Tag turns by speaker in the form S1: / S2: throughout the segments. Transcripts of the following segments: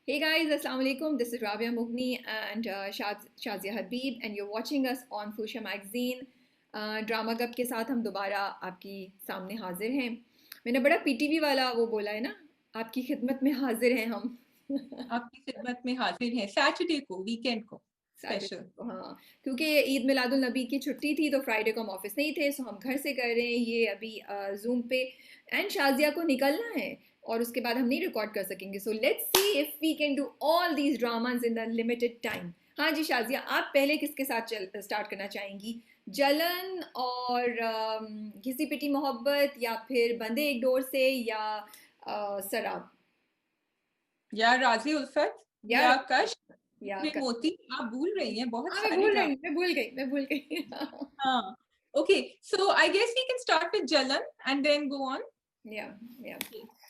S1: Hey guys, Assalamu alaikum. This is Rabia Mughni and Shazia Habib, and you're watching us on Fusha Magazine. Drama cup के साथ हम दोबारा आपकी सामने हाजिर हैं। मैंने बड़ा पीटीवी वाला वो बोला है ना, आपकी खिदमत में हाजिर हैं हम।
S2: आपकी खिदमत में हाजिर हैं सैटरडे को, वीकेंड को
S1: सैटरडे
S2: स्पेशल।
S1: को, हाँ, क्योंकि ईद मिलादुल नबी की छुट्टी थी तो फ्राइडे को हम ऑफिस नहीं थे, सो हम घर से कर रहे हैं ये अभी जूम पे। एंड शाजिया को निकलना है और उसके बाद हम नहीं रिकॉर्ड कर सकेंगे, so let's see if we can do all these dramas in the limited time. हाँ जी शाजिया, आप पहले किसके साथ स्टार्ट करना चाहेंगी? जलन और घिसी पिटी मोहब्बत, या फिर बंदे एक डोर से, या शराब,
S2: या राजी उल्फत,
S1: या
S2: या कश,
S1: या
S2: में मोती। आप भूल रही हैं, बहुत
S1: हाँ,
S2: सारे ड्रामा।
S1: मैं भूल गई।
S2: हाँ, okay, so I guess we can start with Jalan and then go on.
S1: Yeah yeah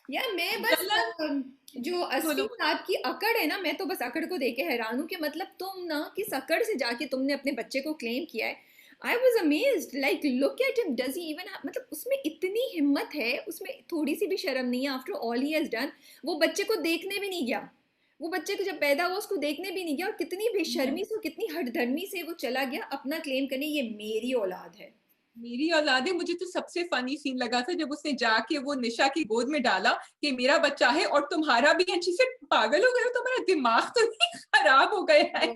S1: या मैं बस
S2: जलन,
S1: जो
S2: बोलो
S1: असली
S2: बोलो।
S1: आपकी अकड़ है ना, मैं तो बस अकड़ को देख के हैरान हूँ कि मतलब तुम ना किस अकड़ से जाके तुमने अपने बच्चे को क्लेम किया है। I was amazed, like look at him, does he even, मतलब उसमें इतनी हिम्मत है, उसमें थोड़ी सी भी शर्म नहीं है। After all he has done, वो बच्चे को देखने भी नहीं गया। वो बच्चे को जब पैदा हुआ उसको देखने भी नहीं गया, और कितनी बेशर्मी से, कितनी हठधर्मी से वो चला गया अपना क्लेम करने, ये मेरी औलाद है।
S2: मेरी औलाद है। मुझे तो सबसे फनी सीन लगा था जब उसने जाके वो निशा की गोद में डाला कि मेरा बच्चा है और तुम्हारा भी है। से पागल हो गए हो, तुम्हारा दिमाग तो नहीं खराब हो गया है?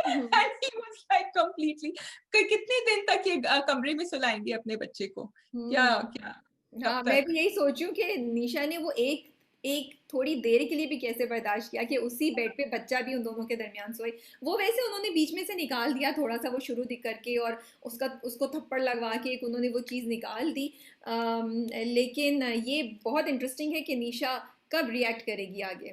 S1: हम्म।
S2: And he was like completely, कितने दिन तक ये कमरे में सुलाएंगे अपने बच्चे को? क्या
S1: हम्म।
S2: क्या, कब
S1: हाँ, मैं
S2: तक?
S1: भी यही सोचूं कि निशा ने वो एक एक थोड़ी देर के लिए भी कैसे बर्दाश्त किया कि उसी बेड पे बच्चा भी उन दोनों के दरमियान सोए। वो वैसे उन्होंने बीच में से निकाल दिया थोड़ा सा, वो शुरू दिख करके, और उसका उसको थप्पड़ लगवा के एक उन्होंने वो चीज़ निकाल दी। लेकिन ये बहुत इंटरेस्टिंग है कि निशा कब रिएक्ट करेगी आगे।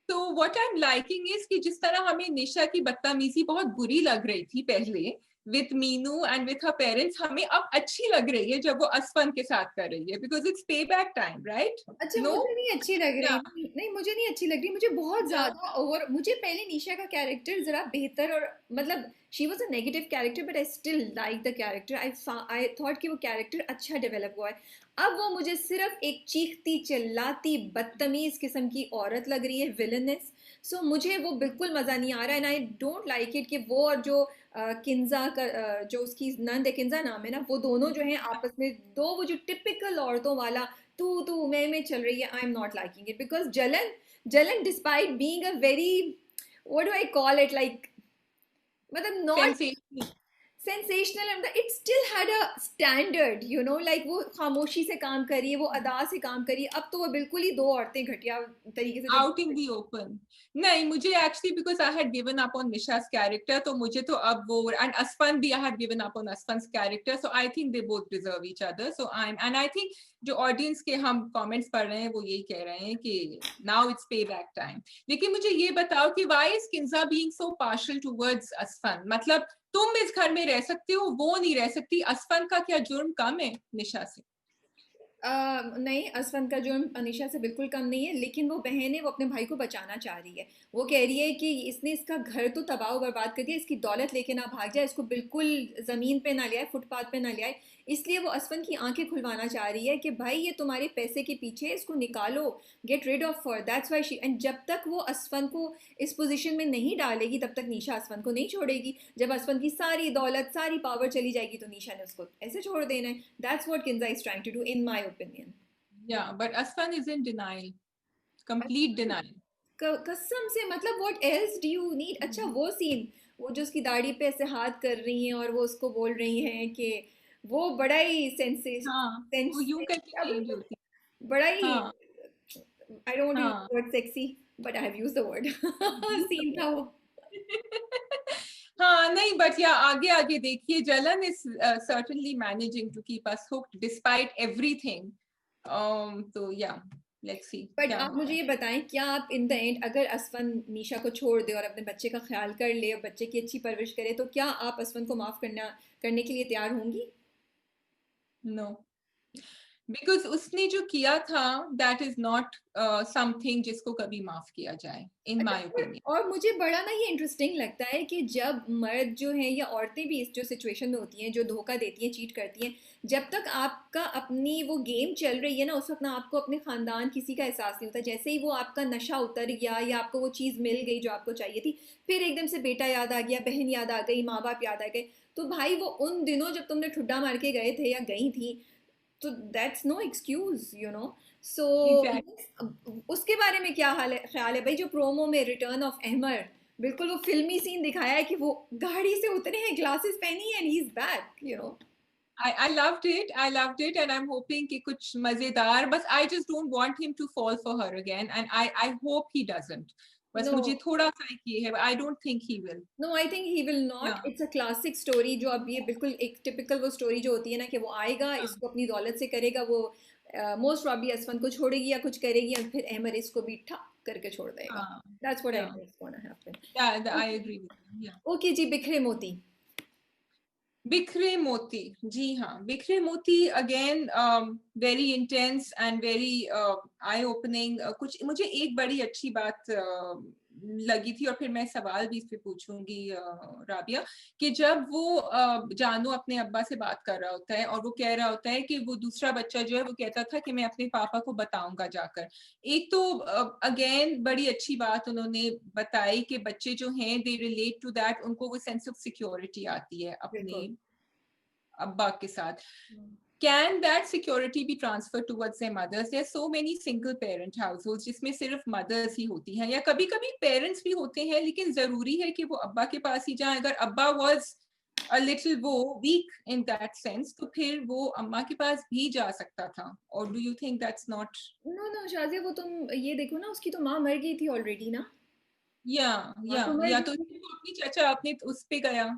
S2: तो what I am liking is कि जिस तरह हमें निशा की बदतमीजी बहुत बुरी लग रही थी पहले with Meenu and with her parents, हमें अब अच्छी लग रही है जब वो असफन के साथ कर रही है, because it's pay back time, right?
S1: अच्छा,
S2: नो,
S1: मुझे नहीं अच्छी लग रही,
S2: या
S1: नहीं नहीं, मुझे नहीं अच्छी लग रही, मुझे बहुत
S2: या
S1: ज्यादा ओवर, मुझे पहले निशा का कैरेक्टर जरा बेहतर, और मतलब she was a negative character but I still like the character, I thought कि वो कैरेक्टर अच्छा डेवलप हुआ है। अब वो मुझे सिर्फ एक चीखती चिल्लाती बदतमीज किस्म की औरत लग रही है, विलनेस। सो मुझे वो बिल्कुल मजा नहीं आ रहा है, and I don't like it कि वो और जो किन्जा का जो उसकी नंद है, किन्जा नाम है ना, वो दोनों जो हैं आपस में, दो वो जो टिपिकल औरतों वाला तू तू मैं चल रही है। I am not liking it because जलन, जलन despite being a very, what do I call it, like, मतलब not
S2: sensational.
S1: Sensational, it still had a standard, you know, like वो खामोशी से काम करी है, वो अदा से काम करी है। अब तो वो बिल्कुल ही दो औरतें घटिया तरीके से जो,
S2: आउट इन दी ओपन। नहीं, मुझे actually because I had given up on Nisha's character, तो मुझे तो अब वो, एंड असफन भी, I had given up on Asfan's character, so I think they both deserve each other. So I am, and I think जो audience के हम कमेंट्स पढ़ रहे हैं वो यही कह रहे हैं कि now it's pay back time. लेकिन मुझे ये बताओ कि why is Kinza being so partial towards Asfan? मतलब तुम इस घर में रह सकते हो, वो नहीं रह सकती। असफन का क्या जुर्म कम है निशा से?
S1: नहीं, असफंद का जुर्म अनीशा से बिल्कुल कम नहीं है, लेकिन वो बहन है, वो अपने भाई को बचाना चाह रही है। वो कह रही है कि इसने इसका घर तो तबाह बर्बाद कर दिया, इसकी दौलत लेके ना भाग जाए, इसको बिल्कुल ज़मीन पे ना ले आए, फुटपाथ पे ना ले आए। इसलिए वो असफंद की आंखें खुलवाना चाह रही है कि भाई ये तुम्हारे पैसे के पीछे है, इसको निकालो, get rid of her, that's why she. And जब तक वो असफंद को इस पोजीशन में नहीं डालेगी तब तक निशा असफंद को नहीं छोड़ेगी। जब असफंद की सारी दौलत, सारी पावर चली जाएगी तो निशा ने उसको ऐसे छोड़ देना है। That's what Kinza is trying to do in my opinion.
S2: या but Asfan is in denial, complete denial.
S1: कसम से, मतलब what else do you need? अच्छा, वो सीन, वो जो उसकी दाढ़ी पे ऐसे हाथ कर रही हैं और वो उसको बोल रही हैं कि वो बड़ा ही सेंस
S2: हाँ, वो यूं करके
S1: क्या
S2: चेंज
S1: बोलते हैं?
S2: होती।
S1: बड़ा ही,
S2: हाँ
S1: आई डोंट यूज
S2: हाँ।
S1: The word sexy, but I have used the word. Scene था वो।
S2: हाँ, नहीं, बट या आगे आगे देखिए, Jalan is certainly managing to keep us hooked despite everything. तो या, लेट्स सी
S1: बट
S2: क्या
S1: आप
S2: होता
S1: मुझे
S2: है।
S1: ये बताएं, क्या आप इन द एंड, अगर असफन निशा को छोड़ दे और अपने बच्चे का ख्याल कर ले और बच्चे की अच्छी परवरिश करे, तो क्या आप असफन को माफ करने के लिए तैयार होंगी?
S2: नो, बिकॉज उसने जो किया था दैट इज नॉट समथिंग जिसको कभी माफ किया जाए इन
S1: अच्छा,
S2: माय ओपिनियन।
S1: और मुझे बड़ा ना ये इंटरेस्टिंग लगता है कि जब मर्द जो हैं या औरतें भी इस जो सिचुएशन में होती हैं जो धोखा देती हैं चीट करती हैं, जब तक आपका अपनी वो गेम चल रही है ना उस वक्त ना आपको अपने खानदान किसी का एहसास नहीं होता। जैसे ही वो आपका नशा उतर गया या आपको वो चीज़ मिल गई जो आपको चाहिए थी, फिर एकदम से बेटा याद आ गया, बहन याद आ गई, माँ बाप याद आ गए। तो भाई वो उन दिनों जब तुमने ठुड्डा मार के गए थे या गई थी, तो that's no excuse you know. So
S2: exact.
S1: उसके बारे में क्या हाल है, ख्याल है भाई, जो प्रोमो में रिटर्न ऑफ अहमर बिल्कुल वो फिल्मी सीन दिखाया है कि वो गाड़ी से उतरे हैं, ग्लासेस पहनी है, and he is back you know.
S2: I loved it. I loved it, and I'm hoping कि कुछ मजेदार. बस I just don't want him to fall for her again, and I hope he doesn't. बस
S1: no
S2: मुझे थोड़ा सा एक ये है. I don't think he will.
S1: No, I think he will not.
S2: Yeah.
S1: It's a classic story जो अब ये बिल्कुल एक टिपिकल वो स्टोरी जो होती है ना कि वो आएगा
S2: हाँ.
S1: इसको अपनी दौलत से करेगा वो, मोस्ट प्रॉब्ली असफन को छोड़ेगी या कुछ करेगी और फिर अहमर इसको भी ठप करके छोड़ देगा।
S2: हाँ.
S1: That's what I
S2: Yeah.
S1: Think is gonna happen.
S2: Yeah. I agree with you. Yeah.
S1: Okay जी, बिखरे मोती।
S2: बिखरे मोती. जी हाँ, Bikhre Moti again very intense and very eye opening. कुछ मुझे एक बड़ी अच्छी बात लगी थी और फिर मैं सवाल भी इस पे पूछूंगी राबिया, कि जब वो जानू अपने अब्बा से बात कर रहा होता है और वो कह रहा होता है कि वो दूसरा बच्चा जो है वो कहता था कि मैं अपने पापा को बताऊंगा जाकर. एक तो अगेन बड़ी अच्छी बात उन्होंने बताई कि बच्चे जो हैं दे रिलेट टू दैट, उनको वो सेंस ऑफ सिक्योरिटी आती है अपने
S1: बिल्कुल।
S2: अब्बा के साथ. Can that security be transferred towards their mothers? There are so many single parent households जिसमें सिर्फ mothers ही होती हैं, या कभी कभी parents भी होते हैं, लेकिन जरूरी है कि वो अब्बा के पास ही जाएं. अगर अब्बा was a little वो weak in that sense, तो फिर वो अम्मा के पास भी जा सकता था. Or do you think that's not?
S1: No no Shazia, वो तुम ये देखो ना, उसकी तो माँ मर गई थी ऑलरेडी ना।
S2: या
S1: माँ तो मर
S2: या
S1: गई
S2: तो
S1: थी।
S2: वो अपनी चाचा अपने उस पे गया,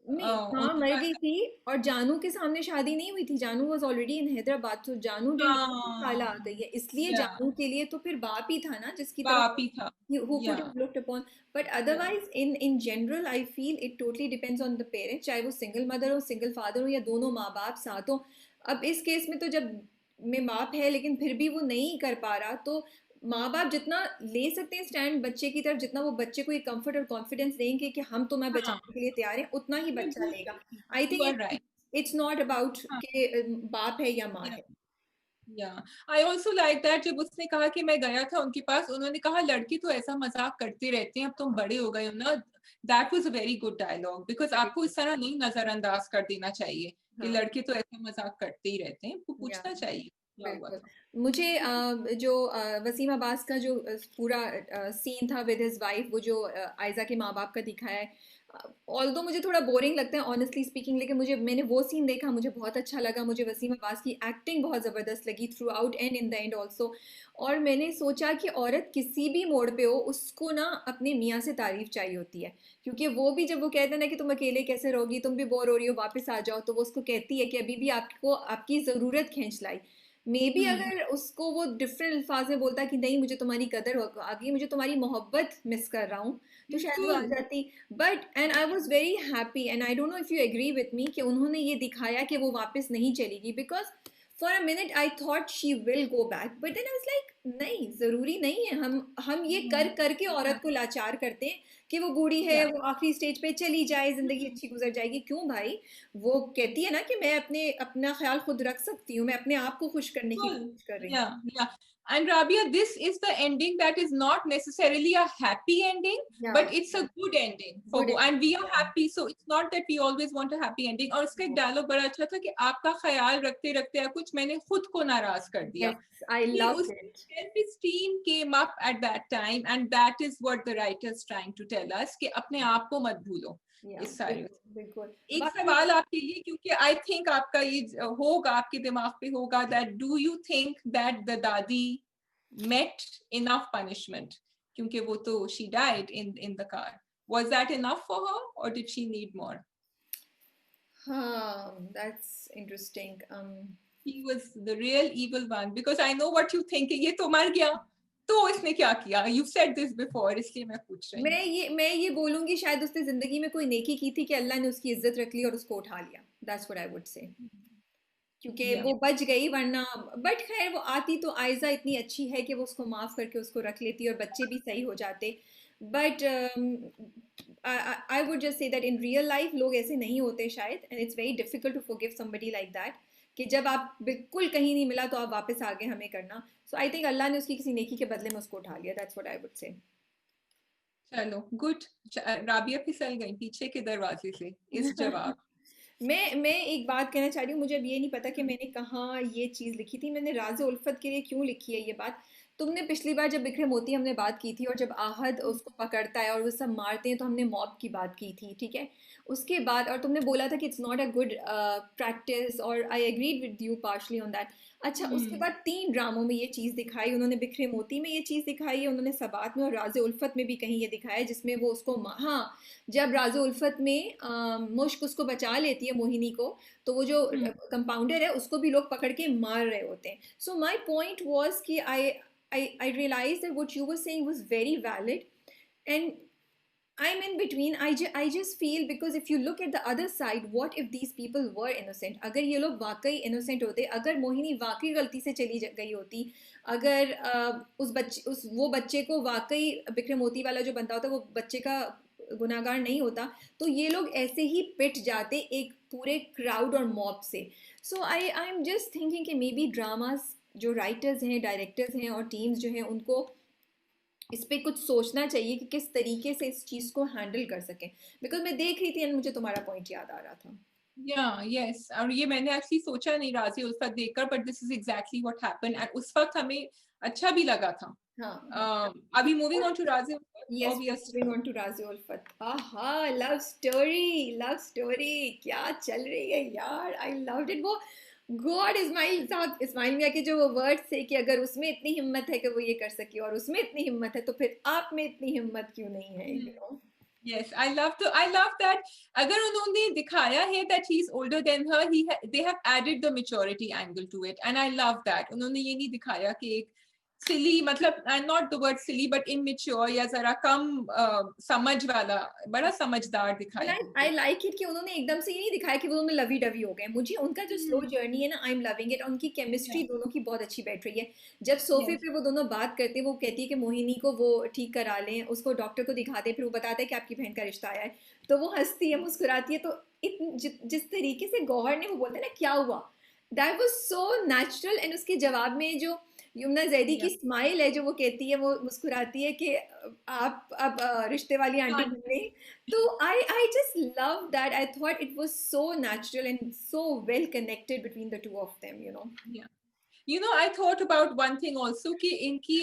S1: नहीं, माँ
S2: उनके
S1: मर
S2: पास.
S1: गई थी और जानू के सामने शादी नहीं हुई थी। जानू वाज ऑलरेडी इन हैदराबाद, तो जानू डिडंट नो कि खाला आ
S2: हाँ.
S1: गई है, इसलिए
S2: या
S1: जानू के लिए तो फिर बाप ही था ना जिसकी
S2: बाप
S1: तरफ
S2: ही था.
S1: who
S2: या
S1: could have looked upon. But
S2: या
S1: otherwise in general I feel it totally depends on the parent, चाहे वो सिंगल मदर हो, सिंगल फादर हो, या दोनों माँ बाप साथ हो। अब इस केस में तो जब में बाप है लेकिन फिर भी वो नहीं कर पा रहा, तो माँ बाप जितना ले सकते हैं स्टैंड बच्चे की तरफ, जितना वो बच्चे को एक कंफर्ट और कॉन्फिडेंस देंगे कि हम तुम्हें
S2: हाँ.
S1: बचाने के लिए तैयार हैं, उतना ही बच्चा लेगा। आई
S2: You
S1: think
S2: are right.
S1: It's not about
S2: हाँ.
S1: के बाप है या माँ
S2: Yeah.
S1: है।
S2: Yeah. I also like that जब उसने कहा कि मैं गया था उनके पास, उन्होंने कहा लड़की तो ऐसा मजाक करते रहते हैं, अब तुम बड़े हो गए हो ना. That was a very good dialogue because आपको इस तरह नहीं नजरअंदाज कर देना चाहिए कि
S1: हाँ,
S2: लड़के तो ऐसा मजाक करते ही रहते हैं. वो
S1: या
S2: पूछना चाहिए क्या हुआ
S1: बिल्कुल।
S2: था.
S1: मुझे जो वसीम अब्बास का जो पूरा सीन था विद हिज वाइफ, वो जो आयजा के माँ बाप का दिखाया है, ऑल्दो मुझे थोड़ा बोरिंग लगता है ऑनेस्टली स्पीकिंग, लेकिन मुझे मैंने वो सीन देखा, मुझे बहुत अच्छा लगा। मुझे वसीम अब्बास की एक्टिंग बहुत ज़बरदस्त लगी through out and in the end also. और मैंने सोचा कि औरत किसी भी मोड़ पे हो उसको ना अपने मियाँ से तारीफ चाहिए होती है, क्योंकि वो भी जब वो कहते हैं ना कि तुम अकेले कैसे रहोगी, तुम भी बोर हो रही हो, वापस आ जाओ, तो वो उसको कहती है कि अभी भी आपको आपकी ज़रूरत खींच लाई। मे बी
S2: हम्म.
S1: अगर उसको वो डिफरेंट अल्फाज में बोलता कि नहीं मुझे तुम्हारी कदर आ गई, मुझे तुम्हारी मोहब्बत मिस कर रहा हूँ, तो शायद वो आ
S2: बिल्कुल.
S1: जाती। But and I was very happy and I don't know if you agree with me कि उन्होंने ये दिखाया कि वो वापस नहीं चलेगी, because for a minute I thought she will go back, but then I was like नहीं, ज़रूरी नहीं है। हम ये कर करके औरत को लाचार करते हैं कि वो बूढ़ी है,
S2: या
S1: वो आखिरी स्टेज पे चली जाए, ज़िंदगी अच्छी गुजर जाएगी। क्यों भाई, वो कहती है ना कि मैं अपना ख्याल खुद रख सकती हूँ, मैं अपने आप को खुश करने की
S2: Cool.
S1: कोशिश कर रही हूँ।
S2: Yeah, yeah. And Rabia, this is the ending that is not necessarily a happy ending,
S1: या
S2: but it's a good ending for
S1: good.
S2: both. And we are happy, so it's not that we always want a happy ending. और उसका एक dialogue बड़ा अच्छा था कि आपका ख्याल रखते रखते या कुछ मैंने खुद को नाराज कर दिया.
S1: यस, आई
S2: कि
S1: लव
S2: उसकी
S1: it.
S2: self-esteem came up at that time, and that is what the writer is trying to tell us कि अपने आप को मत भूलो
S1: या
S2: इस सारे.
S1: बिल्कुल बिल्कुल।
S2: एक
S1: बाकी
S2: सवाल आपके लिए, क्योंकि आई थिंक आपका ये होगा, आपके दिमाग पे होगा, that do you think that the दादी met enough punishment, क्योंकि वो तो she died in the car. Was that enough for her or did she need more?
S1: हाँ, that's interesting.
S2: He was the real evil one because I know what you think, ये तो मर गया तो इसने क्या किया. You've said this before, इसलिए मैं पूछ रही हूँ.
S1: मैं ये बोलूंगी शायद उसने जिंदगी में कोई नेकी की थी कि अल्लाह ने उसकी इज्जत रख ली और उसको उठा लिया। That's what I would say. क्योंकि
S2: Yeah.
S1: वो बच गई, वरना बट खैर वो आती तो आयजा इतनी अच्छी है कि वो उसको माफ करके उसको रख लेती और बच्चे भी सही हो जाते। But I would just say that in real life लोग ऐसे नहीं होते शायद, and it's very difficult to forgive somebody like that, कि जब आप बिल्कुल कहीं नहीं मिला तो आप वापस आ गए हमें करना। सो आई थिंक अल्लाह ने उसकी किसी नेकी के बदले में उसको उठा लिया, that's what I would say.
S2: चलो गुड। राबिया फिसल गई पीछे के दरवाजे से इस जवाब।
S1: मैं एक बात कहना चाह रही हूँ, मुझे अब ये नहीं पता कि मैंने कहाँ ये चीज़ लिखी थी, मैंने राज उल्फत के लिए क्यों लिखी है ये बात। तुमने पिछली बार जब बिखरे मोती हमने बात की थी, और जब आहद उसको पकड़ता है और वो सब मारते हैं, तो हमने मॉब की बात की थी, ठीक है। उसके बाद और तुमने बोला था कि it's not a good practice, और I agreed with you partially on that. अच्छा, उसके बाद 3 ड्रामों में ये चीज़ दिखाई उन्होंने, बिखरे मोती में ये चीज़ दिखाई है उन्होंने, सबात में, और राज उल्फत में भी कहीं ये दिखाया है, जिसमें वो उसको हाँ, जब राजो उल्फत में मुश्क उसको बचा लेती है मोहिनी को, तो वो जो कंपाउंडर है उसको भी लोग पकड़ के मार रहे होते हैं। सो माई पॉइंट वॉज कि I realize that what you were saying was very valid, and I'm in between. I just feel, because if you look at the other side, what if these people were innocent? अगर ये लोग वाकई innocent होते, अगर मोहिनी वाकई गलती से चली गई होती, अगर उस वो बच्चे को वाकई, बिक्रम मोती वाला जो बंदा होता वो बच्चे का गुनाहगार नहीं होता, तो ये लोग ऐसे ही पिट जाते एक पूरे क्राउड और मॉब से। सो आई एम जस्ट थिंकिंग कि मे बी ड्रामास जो राइटर्स हैं, डायरेक्टर्स हैं और टीम्स जो हैं, उनको इस पे कुछ सोचना चाहिए कि किस तरीके से इस चीज को हैंडल कर सकें। बिकॉज मैं देख रही थी एंड मुझे तुम्हारा पॉइंट याद आ रहा था।
S2: या यस, और ये मैंने एक्चुअली सोचा नहीं राजी उस वक्त देखकर, but this is exactly what happened and उस वक्त हमें अच्छा भी लगा था।
S1: हाँ हाँ।
S2: अभी moving on to Razi,
S1: yes,
S2: obviously.
S1: Moving on to Razi Ulfat. आहा, लव स्टोरी, लव स्टोरी क्या चल रही है यार, आई लव्ड इट। वो गॉड, इस्माइल साहब, इस्माइल मियां के जो वो वर्ड्स थे कि अगर उसमें इतनी हिम्मत है कि वो ये कर सकी और उसमें इतनी हिम्मत है, तो फिर आप में इतनी हिम्मत क्यों नहीं है, you know.
S2: Yes, I love that. अगर उन्होंने दिखाया है that he's older than her, they have added the maturity angle to it, and I love that. उन्होंने ये नहीं दिखाया कि एक silly, मतलब not the word silly but immature या जरा कम समझ वाला, बड़ा समझदार
S1: एंड
S2: दिखाया
S1: आई
S2: उनको।
S1: लाइक इट कि उन्होंने एकदम से ये नहीं दिखाया कि वो दोनों लवी डवी हो गए। मुझे उनका जो स्लो
S2: Hmm.
S1: जर्नी है ना, आई एम लविंग इट, उनकी केमिस्ट्री
S2: Yeah.
S1: दोनों की बहुत अच्छी बैठ रही है। जब सोफे
S2: Yes.
S1: पे वो दोनों बात करते हैं, वो कहती है कि मोहिनी को वो ठीक करा लें, उसको डॉक्टर को दिखाते हैं, फिर वो बताता है कि आपकी बहन का रिश्ता आया है, तो वो हंसती है, मुस्कुराती है। तो जिस तरीके से गौहर ने वो बोलते हैं ना क्या हुआ, that was so natural. And उसके जवाब में जो यमुना जैदी की
S2: Yeah.
S1: स्माइल है, जो वो कहती है, वो मुस्कुराती है कि आप अब रिश्ते वाली आंटी
S2: Can't.
S1: बन गई। तो I just love that. I thought it was so natural and so well connected between the two of them, you know.
S2: Yeah. You know, I thought about one thing also कि इनकी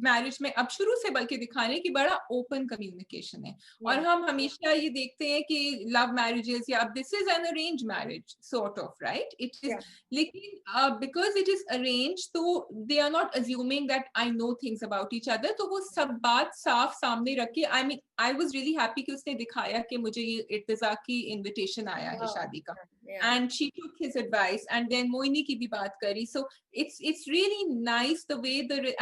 S2: marriage में अब शुरू से बल्कि दिखा रहे हैं कि बड़ा ओपन कम्युनिकेशन है। और
S1: Yeah.
S2: हम हमेशा ये देखते हैं कि लव मैरिजेस या अब this is an arrange marriage sort of, right, it is,
S1: Yeah.
S2: लेकिन बिकॉज इट इज अरेंज तो they are not assuming that I know things about each other, तो वो सब बात साफ सामने रख के, I mean I was really happy कि उसने दिखाया कि मुझे ये इर्तिजा की इनविटेशन आया है
S1: Wow.
S2: शादी का,
S1: Yeah.
S2: and she took his advice and then Moini ki bhi baat kari. So it's really nice the way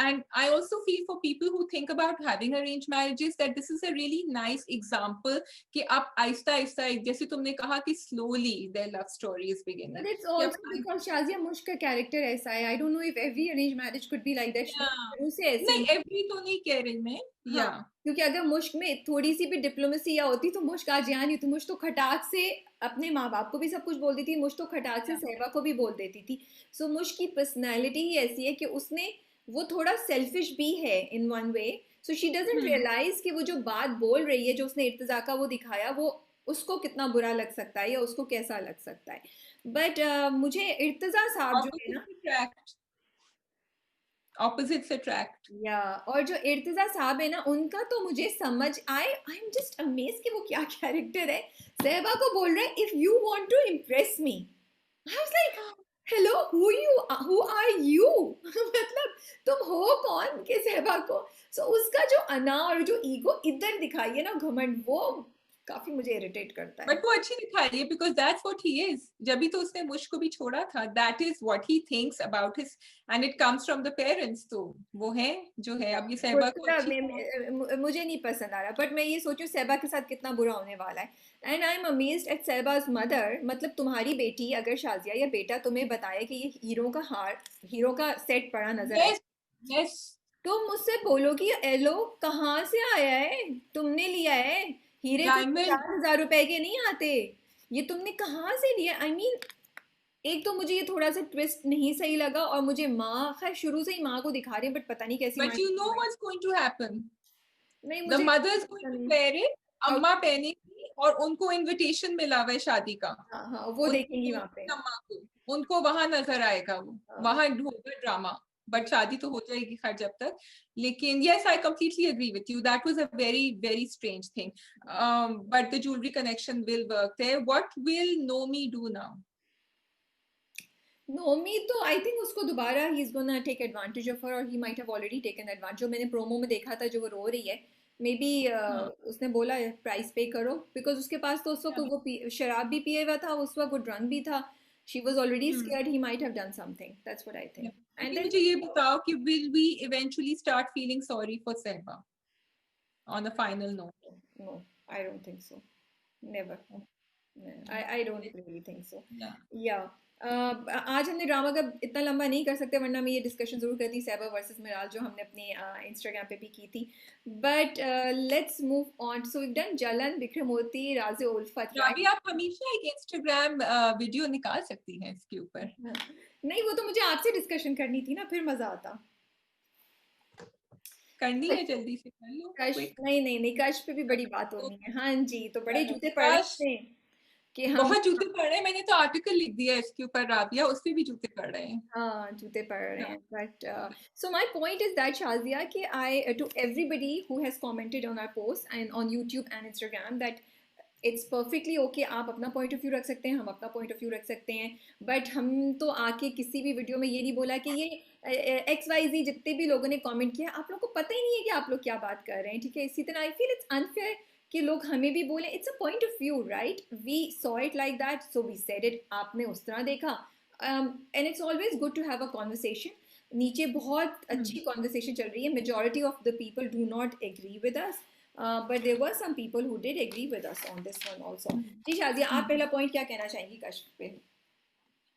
S2: and I also feel for people who think about having arranged marriages that this is a really nice example कि आप आहिस्ता आहिस्ता, जैसे तुमने कहा कि slowly their love story is
S1: But
S2: beginning
S1: it's
S2: कि
S1: also
S2: अब
S1: because Shazia Mushk का character ऐसा है. I don't know if every arranged marriage could be like that.
S2: yeah,
S1: शुरू से ऐसे
S2: नहीं
S1: ही।
S2: every तो नहीं कह रही मैं,
S1: हाँ,
S2: yeah,
S1: क्योंकि अगर मुश्क में थोड़ी सी भी डिप्लोमेसी या होती तो मुश्क आज यहाँ नहीं होती। मुश्क तो खटाक से अपने माँ बाप को भी सब कुछ बोल देती थी, मुश्क तो खटाक से
S2: yeah,
S1: सहवा को भी बोल देती थी। सो मुश्क की पर्सनैलिटी ही ऐसी है कि उसने, वो थोड़ा सेल्फिश भी है in one way. So she doesn't
S2: hmm.
S1: Realize कि वो जो बात बोल रही है, जो उसने इर्तिजा का वो दिखाया, वो उसको कितना बुरा लग सकता है या उसको कैसा लग सकता है। बट मुझे इर्तिजा साहब जो है ना,
S2: Opposites attract.
S1: या और जो इर्तिजा साहब है ना, उनका तो मुझे समझ आई एम जस्ट अमेज कि वो क्या कैरेक्टर है। सहबा को बोल रहे हैं, if you want to impress me, I was like hello, who are you मतलब तुम हो कौन के सहबा को। सो उसका जो अना और जो ईगो इधर दिखाई है ना, घमंड, वो काफी मुझे इरिटेट करता है।
S2: बट वो अच्छी दिखाई है because that's what he is. जब भी तो उसने मुझ को भी छोड़ा था, that is what he thinks about his, and it comes from the parents. तो वो है जो है। अब ये
S1: वो
S2: सहबा को
S1: थोड़ा
S2: अच्छी तरह।
S1: मुझे नहीं पसंद आ रहा, बट मैं ये सोचूं सहबा के साथ कितना बुरा होने वाला है। And I M amazed eight Shahbaz mother. मतलब तुम्हारी बेटी अगर शाजिया या बेटा तुम्हें बताए कि ये हीरो का हार, हीरो का सेट पड़ा नजर आए,
S2: यस, यस।
S1: तो मुझसे बोलो कि एलो कहाँ से आया है, तुमने लिया है? हीरे कोई
S2: डायमंड।
S1: 50,000 रुपए के नहीं आते, ये तुमने कहाँ से लिया? आई मीन, एक तो मुझे ये थोड़ा सा ट्विस्ट नहीं सही लगा, और मुझे माँ, खैर शुरू से ही माँ को दिखा रहे हैं, बट पता नहीं कैसी माँ
S2: but you know what's going to happen.
S1: नहीं
S2: द
S1: मुझे
S2: मदर इज गोइंग
S1: पता
S2: टू
S1: नहीं।
S2: Wear it.
S1: और
S2: अम्मा पहनेगी और उनको इनविटेशन मिला हुआ है शादी का।
S1: हाँ हाँ, वो देखेंगी
S2: उनकी
S1: वहां पे।
S2: अम्मा को, उनको वहां नजर आएगा वो।
S1: हाँ।
S2: वहां होगा ड्रामा। बट शादी तो हो जाएगी खैर जब तक। लेकिन yes, I completely agree with you. That was a very, very strange thing. But the jewelry connection will work there. What will Nomi do now?
S1: Nomi तो आई थिंक उसको दोबारा he is gonna take advantage of her, और he might have already taken advantage. जो मैंने promo में देखा था जो वो रो रही है, मे बी
S2: हाँ,
S1: उसने बोला है प्राइस पे करो, बिकॉज उसके पास तो उस वक्त
S2: yeah,
S1: वो शराब भी पिए हुआ था, उस वक्त वो ड्रंक भी था। She was already
S2: hmm,
S1: scared, he might have done something, that's what I
S2: yeah.
S1: Think. And
S2: लेकिन
S1: देन
S2: मुझे ये बताओ कि will we eventually start feeling sorry for Sehba on a final note?
S1: No, I don't think so, never. I don't really think so.
S2: Yeah.
S1: Yeah. आज हमने drama का इतना लंबा नहीं कर सकते, वरना मैं ये डिस्कशन जरूर करती सैबा वर्सेस मिराज, जो हमने अपने इंस्टाग्राम पे भी की थी। But let's move on. So we done Jalan, विक्रमोर्ती, राज उल्फत,
S2: राबी,
S1: राइट?
S2: आप हमेशा एक इंस्टाग्राम वीडियो निकाल सकती हैं इसके ऊपर।
S1: नहीं, वो तो मुझे आपसे डिस्कशन करनी थी ना, फिर मजा आता।
S2: करनी है, जल्दी से कर लो,
S1: कश,
S2: क्विक।
S1: नहीं नहीं नहीं, कश पे भी बड़ी बात होनी है। हाँ जी, तो बड़े जूते पड़ रहे
S2: काश।
S1: थे कि हम,
S2: बहुत जूते पड़ रहे हैं, मैंने तो आर्टिकल लिख दिया है इसके ऊपर राबिया, उस पे भी जूते पड़ रहे हैं।
S1: हाँ जूते पड़ रहे
S2: हाँ,
S1: हैं। But so my point is that Shazia, कि I to everybody who has commented on our post and on YouTube and Instagram, that it's perfectly okay, आप अपना पॉइंट ऑफ व्यू रख सकते हैं, हम अपना पॉइंट ऑफ व्यू रख सकते हैं। बट हम तो आके किसी भी वीडियो में ये नहीं बोला कि ये XYZ, जितने भी लोगों ने कमेंट किया, आप लोग को पता ही नहीं है कि आप लोग क्या बात कर रहे हैं, ठीक है? इसी तरह आई फील इट्स अनफेयर कि लोग हमें भी बोले। It's a point of view, right? We saw it like that, so we said it, आपने उस तरह देखा। And it's always good to have a conversation. नीचे बहुत अच्छी कॉन्वर्सेशन चल रही है, majority of the people do not agree with us, but there were some people who did agree with us on this one also. जी शाजिया, आप पहला point क्या कहना चाहेंगी कश्फ पे?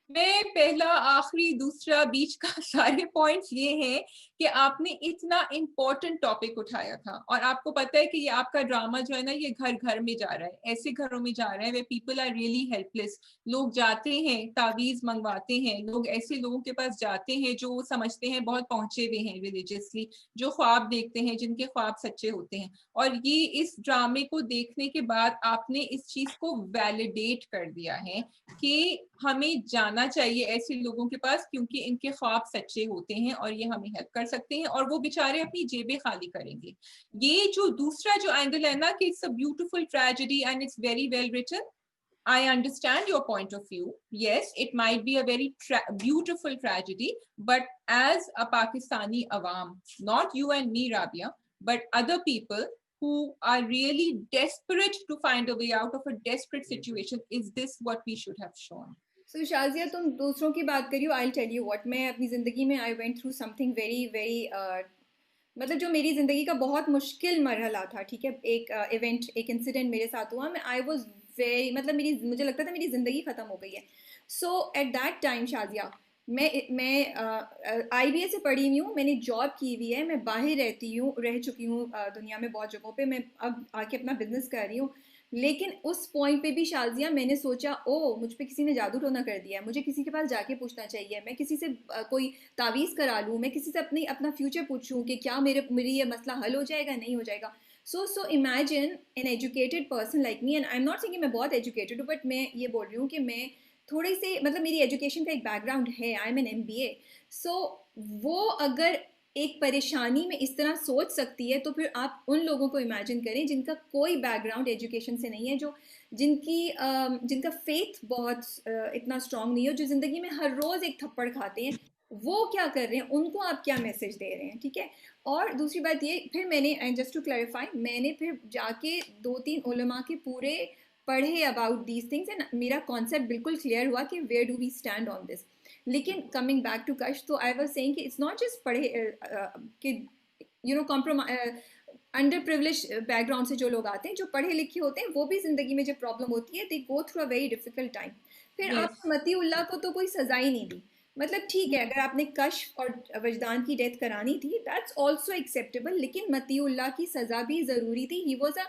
S2: मैं पहला, आखिरी, दूसरा, बीच का सारे पॉइंट्स ये हैं कि आपने इतना इम्पोर्टेंट टॉपिक उठाया था, और आपको पता है कि ये आपका ड्रामा जो है ना, ये घर घर में जा रहा है, ऐसे घरों में जा रहा है वे पीपल आर रियली हेल्पलेस। लोग जाते हैं, तावीज मंगवाते हैं, लोग ऐसे लोगों के पास जाते हैं जो समझते हैं बहुत पहुंचे हुए हैं रिलीजियसली, जो ख्वाब देखते हैं, जिनके ख्वाब सच्चे होते हैं। और ये इस ड्रामे को देखने के बाद आपने इस चीज को वैलिडेट कर दिया है कि हमें जाना चाहिए ऐसे लोगों के पास, क्योंकि इनके ख्वाब सच्चे होते हैं और ये हमें हेल्प कर सकते हैं, और वो बेचारे अपनी जेबें खाली करेंगे। ये जो दूसरा जो एंगल है ना, कि it's a beautiful tragedy and it's very well written. I understand your point of view. Yes, it might be a very beautiful tragedy, but as a Pakistani awam, not you and me, Rabia, but other people who are really desperate to find a way out of a desperate situation, is this what we should have shown?
S1: सो शाजिया, तुम दूसरों की बात करियो, I tell you what, मैं अपनी ज़िंदगी में I went through something very very, मतलब जो मेरी ज़िंदगी का बहुत मुश्किल मरहला था, ठीक है? एक इवेंट, एक इंसिडेंट मेरे साथ हुआ, मैं आई वॉज वेरी, मतलब मेरी, मुझे लगता था मेरी ज़िंदगी ख़त्म हो गई है। सो एट दैट टाइम शाजिया, मैं IBA से पढ़ी हुई हूँ, मैंने जॉब की हुई है, मैं बाहर रहती हूँ, रह चुकी हूँ दुनिया में बहुत जगहों पे, मैं अब आके अपना बिजनेस कर रही हूँ। लेकिन उस पॉइंट पे भी शाजिया मैंने सोचा, ओ मुझ पे किसी ने जादू टोना कर दिया है, मुझे किसी के पास जाके पूछना चाहिए, मैं किसी से कोई तावीज़ करा लूँ, मैं किसी से अपना फ्यूचर पूछूँ कि क्या मेरी ये मसला हल हो जाएगा, नहीं हो जाएगा। So imagine an educated person like me, and I am not saying मैं बहुत एजुकेटेड हूँ, बट मैं ये बोल रही हूँ कि मैं थोड़ी सी, मतलब मेरी एजुकेशन का एक बैकग्राउंड है, आई एम एन MBA। सो वो अगर एक परेशानी में इस तरह सोच सकती है, तो फिर आप उन लोगों को इमेजिन करें जिनका कोई बैकग्राउंड एजुकेशन से नहीं है, जो जिनका फेथ बहुत इतना स्ट्रांग नहीं हो, जो ज़िंदगी में हर रोज़ एक थप्पड़ खाते हैं। वो क्या कर रहे हैं, उनको आप क्या मैसेज दे रहे हैं, ठीक है। और दूसरी बात ये, फिर मैंने जस्ट टू क्लैरिफाई, मैंने फिर जाके 2-3 उलमा के पूरे पढ़े अबाउट दीज थिंग्स एंड मेरा कॉन्सेप्ट बिल्कुल क्लियर हुआ कि where do we stand on this. लेकिन कमिंग बैक टू कश, तो आई वाज सेइंग कि इट्स नॉट जस्ट पढ़े कि you know compromise, under privilege background से जो लोग आते हैं, जो पढ़े लिखे होते हैं, वो भी ज़िंदगी में जब प्रॉब्लम होती है they go through a very difficult time. फिर
S2: Yes.
S1: आपने मतीउल्लाह को तो कोई सजा ही नहीं दी। मतलब ठीक है, अगर आपने कश और वजदान की डेथ करानी थी, दैट्स ऑल्सो एक्सेप्टेबल, लेकिन मतीउल्लाह की सजा भी ज़रूरी थी। ही वॉज अ,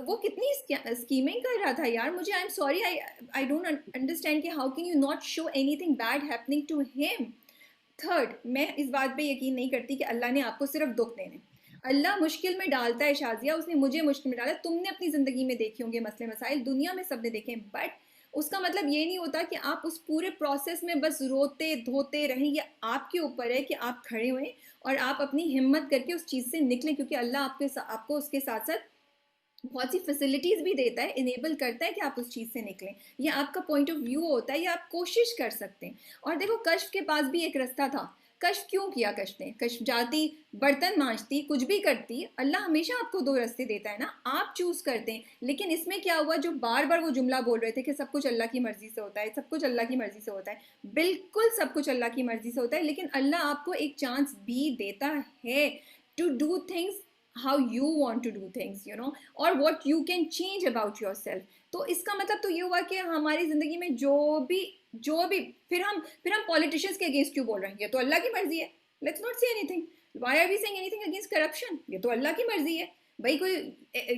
S1: वो कितनी स्कीमिंग कर रहा था यार। मुझे, I am sorry, I don't understand कि how can you not show anything bad happening to him. Third, मैं इस बात पे यकीन नहीं करती कि अल्लाह ने आपको सिर्फ दुख देने। अल्लाह मुश्किल में डालता है शाजिया, उसने मुझे मुश्किल में डाला, तुमने अपनी ज़िंदगी में देखे होंगे मसले मसाइल, दुनिया में सबने देखे, बट उसका मतलब ये नहीं होता कि आप उस पूरे प्रोसेस में बस रोते धोते रहें। ये आपके ऊपर है कि आप खड़े हुए और आप अपनी हिम्मत करके उस चीज़ से निकलें, क्योंकि अल्लाह आपको उसके साथ साथ बहुत सी फैसिलिटीज़ भी देता है, इनेबल करता है कि आप उस चीज़ से निकलें। ये आपका पॉइंट ऑफ व्यू होता है, या आप कोशिश कर सकते हैं। और देखो, कश्फ के पास भी एक रास्ता था। कश्फ क्यों किया कश्फ ने? कश्फ जाती, बर्तन मांजती, कुछ भी करती, अल्लाह हमेशा आपको दो रास्ते देता है ना, आप चूज करते हैं। लेकिन इसमें क्या हुआ, जो बार बार वो जुमला बोल रहे थे कि सब कुछ अल्लाह की मर्जी से होता है, सब कुछ अल्लाह की मर्जी से होता है, बिल्कुल सब कुछ अल्लाह की मर्जी से होता है, लेकिन अल्लाह आपको एक चांस भी देता है to do things how you want to do things, you know, or what you can change about yourself। तो इसका मतलब तो ये हुआ कि हमारी ज़िंदगी में जो भी फिर हम पॉलिटिशियंस के अगेंस्ट क्यों बोल रहे हैं? ये तो अल्लाह की मर्जी है। Let's not say anything. Why are we saying anything against corruption? ये तो अल्लाह की मर्जी है। भाई कोई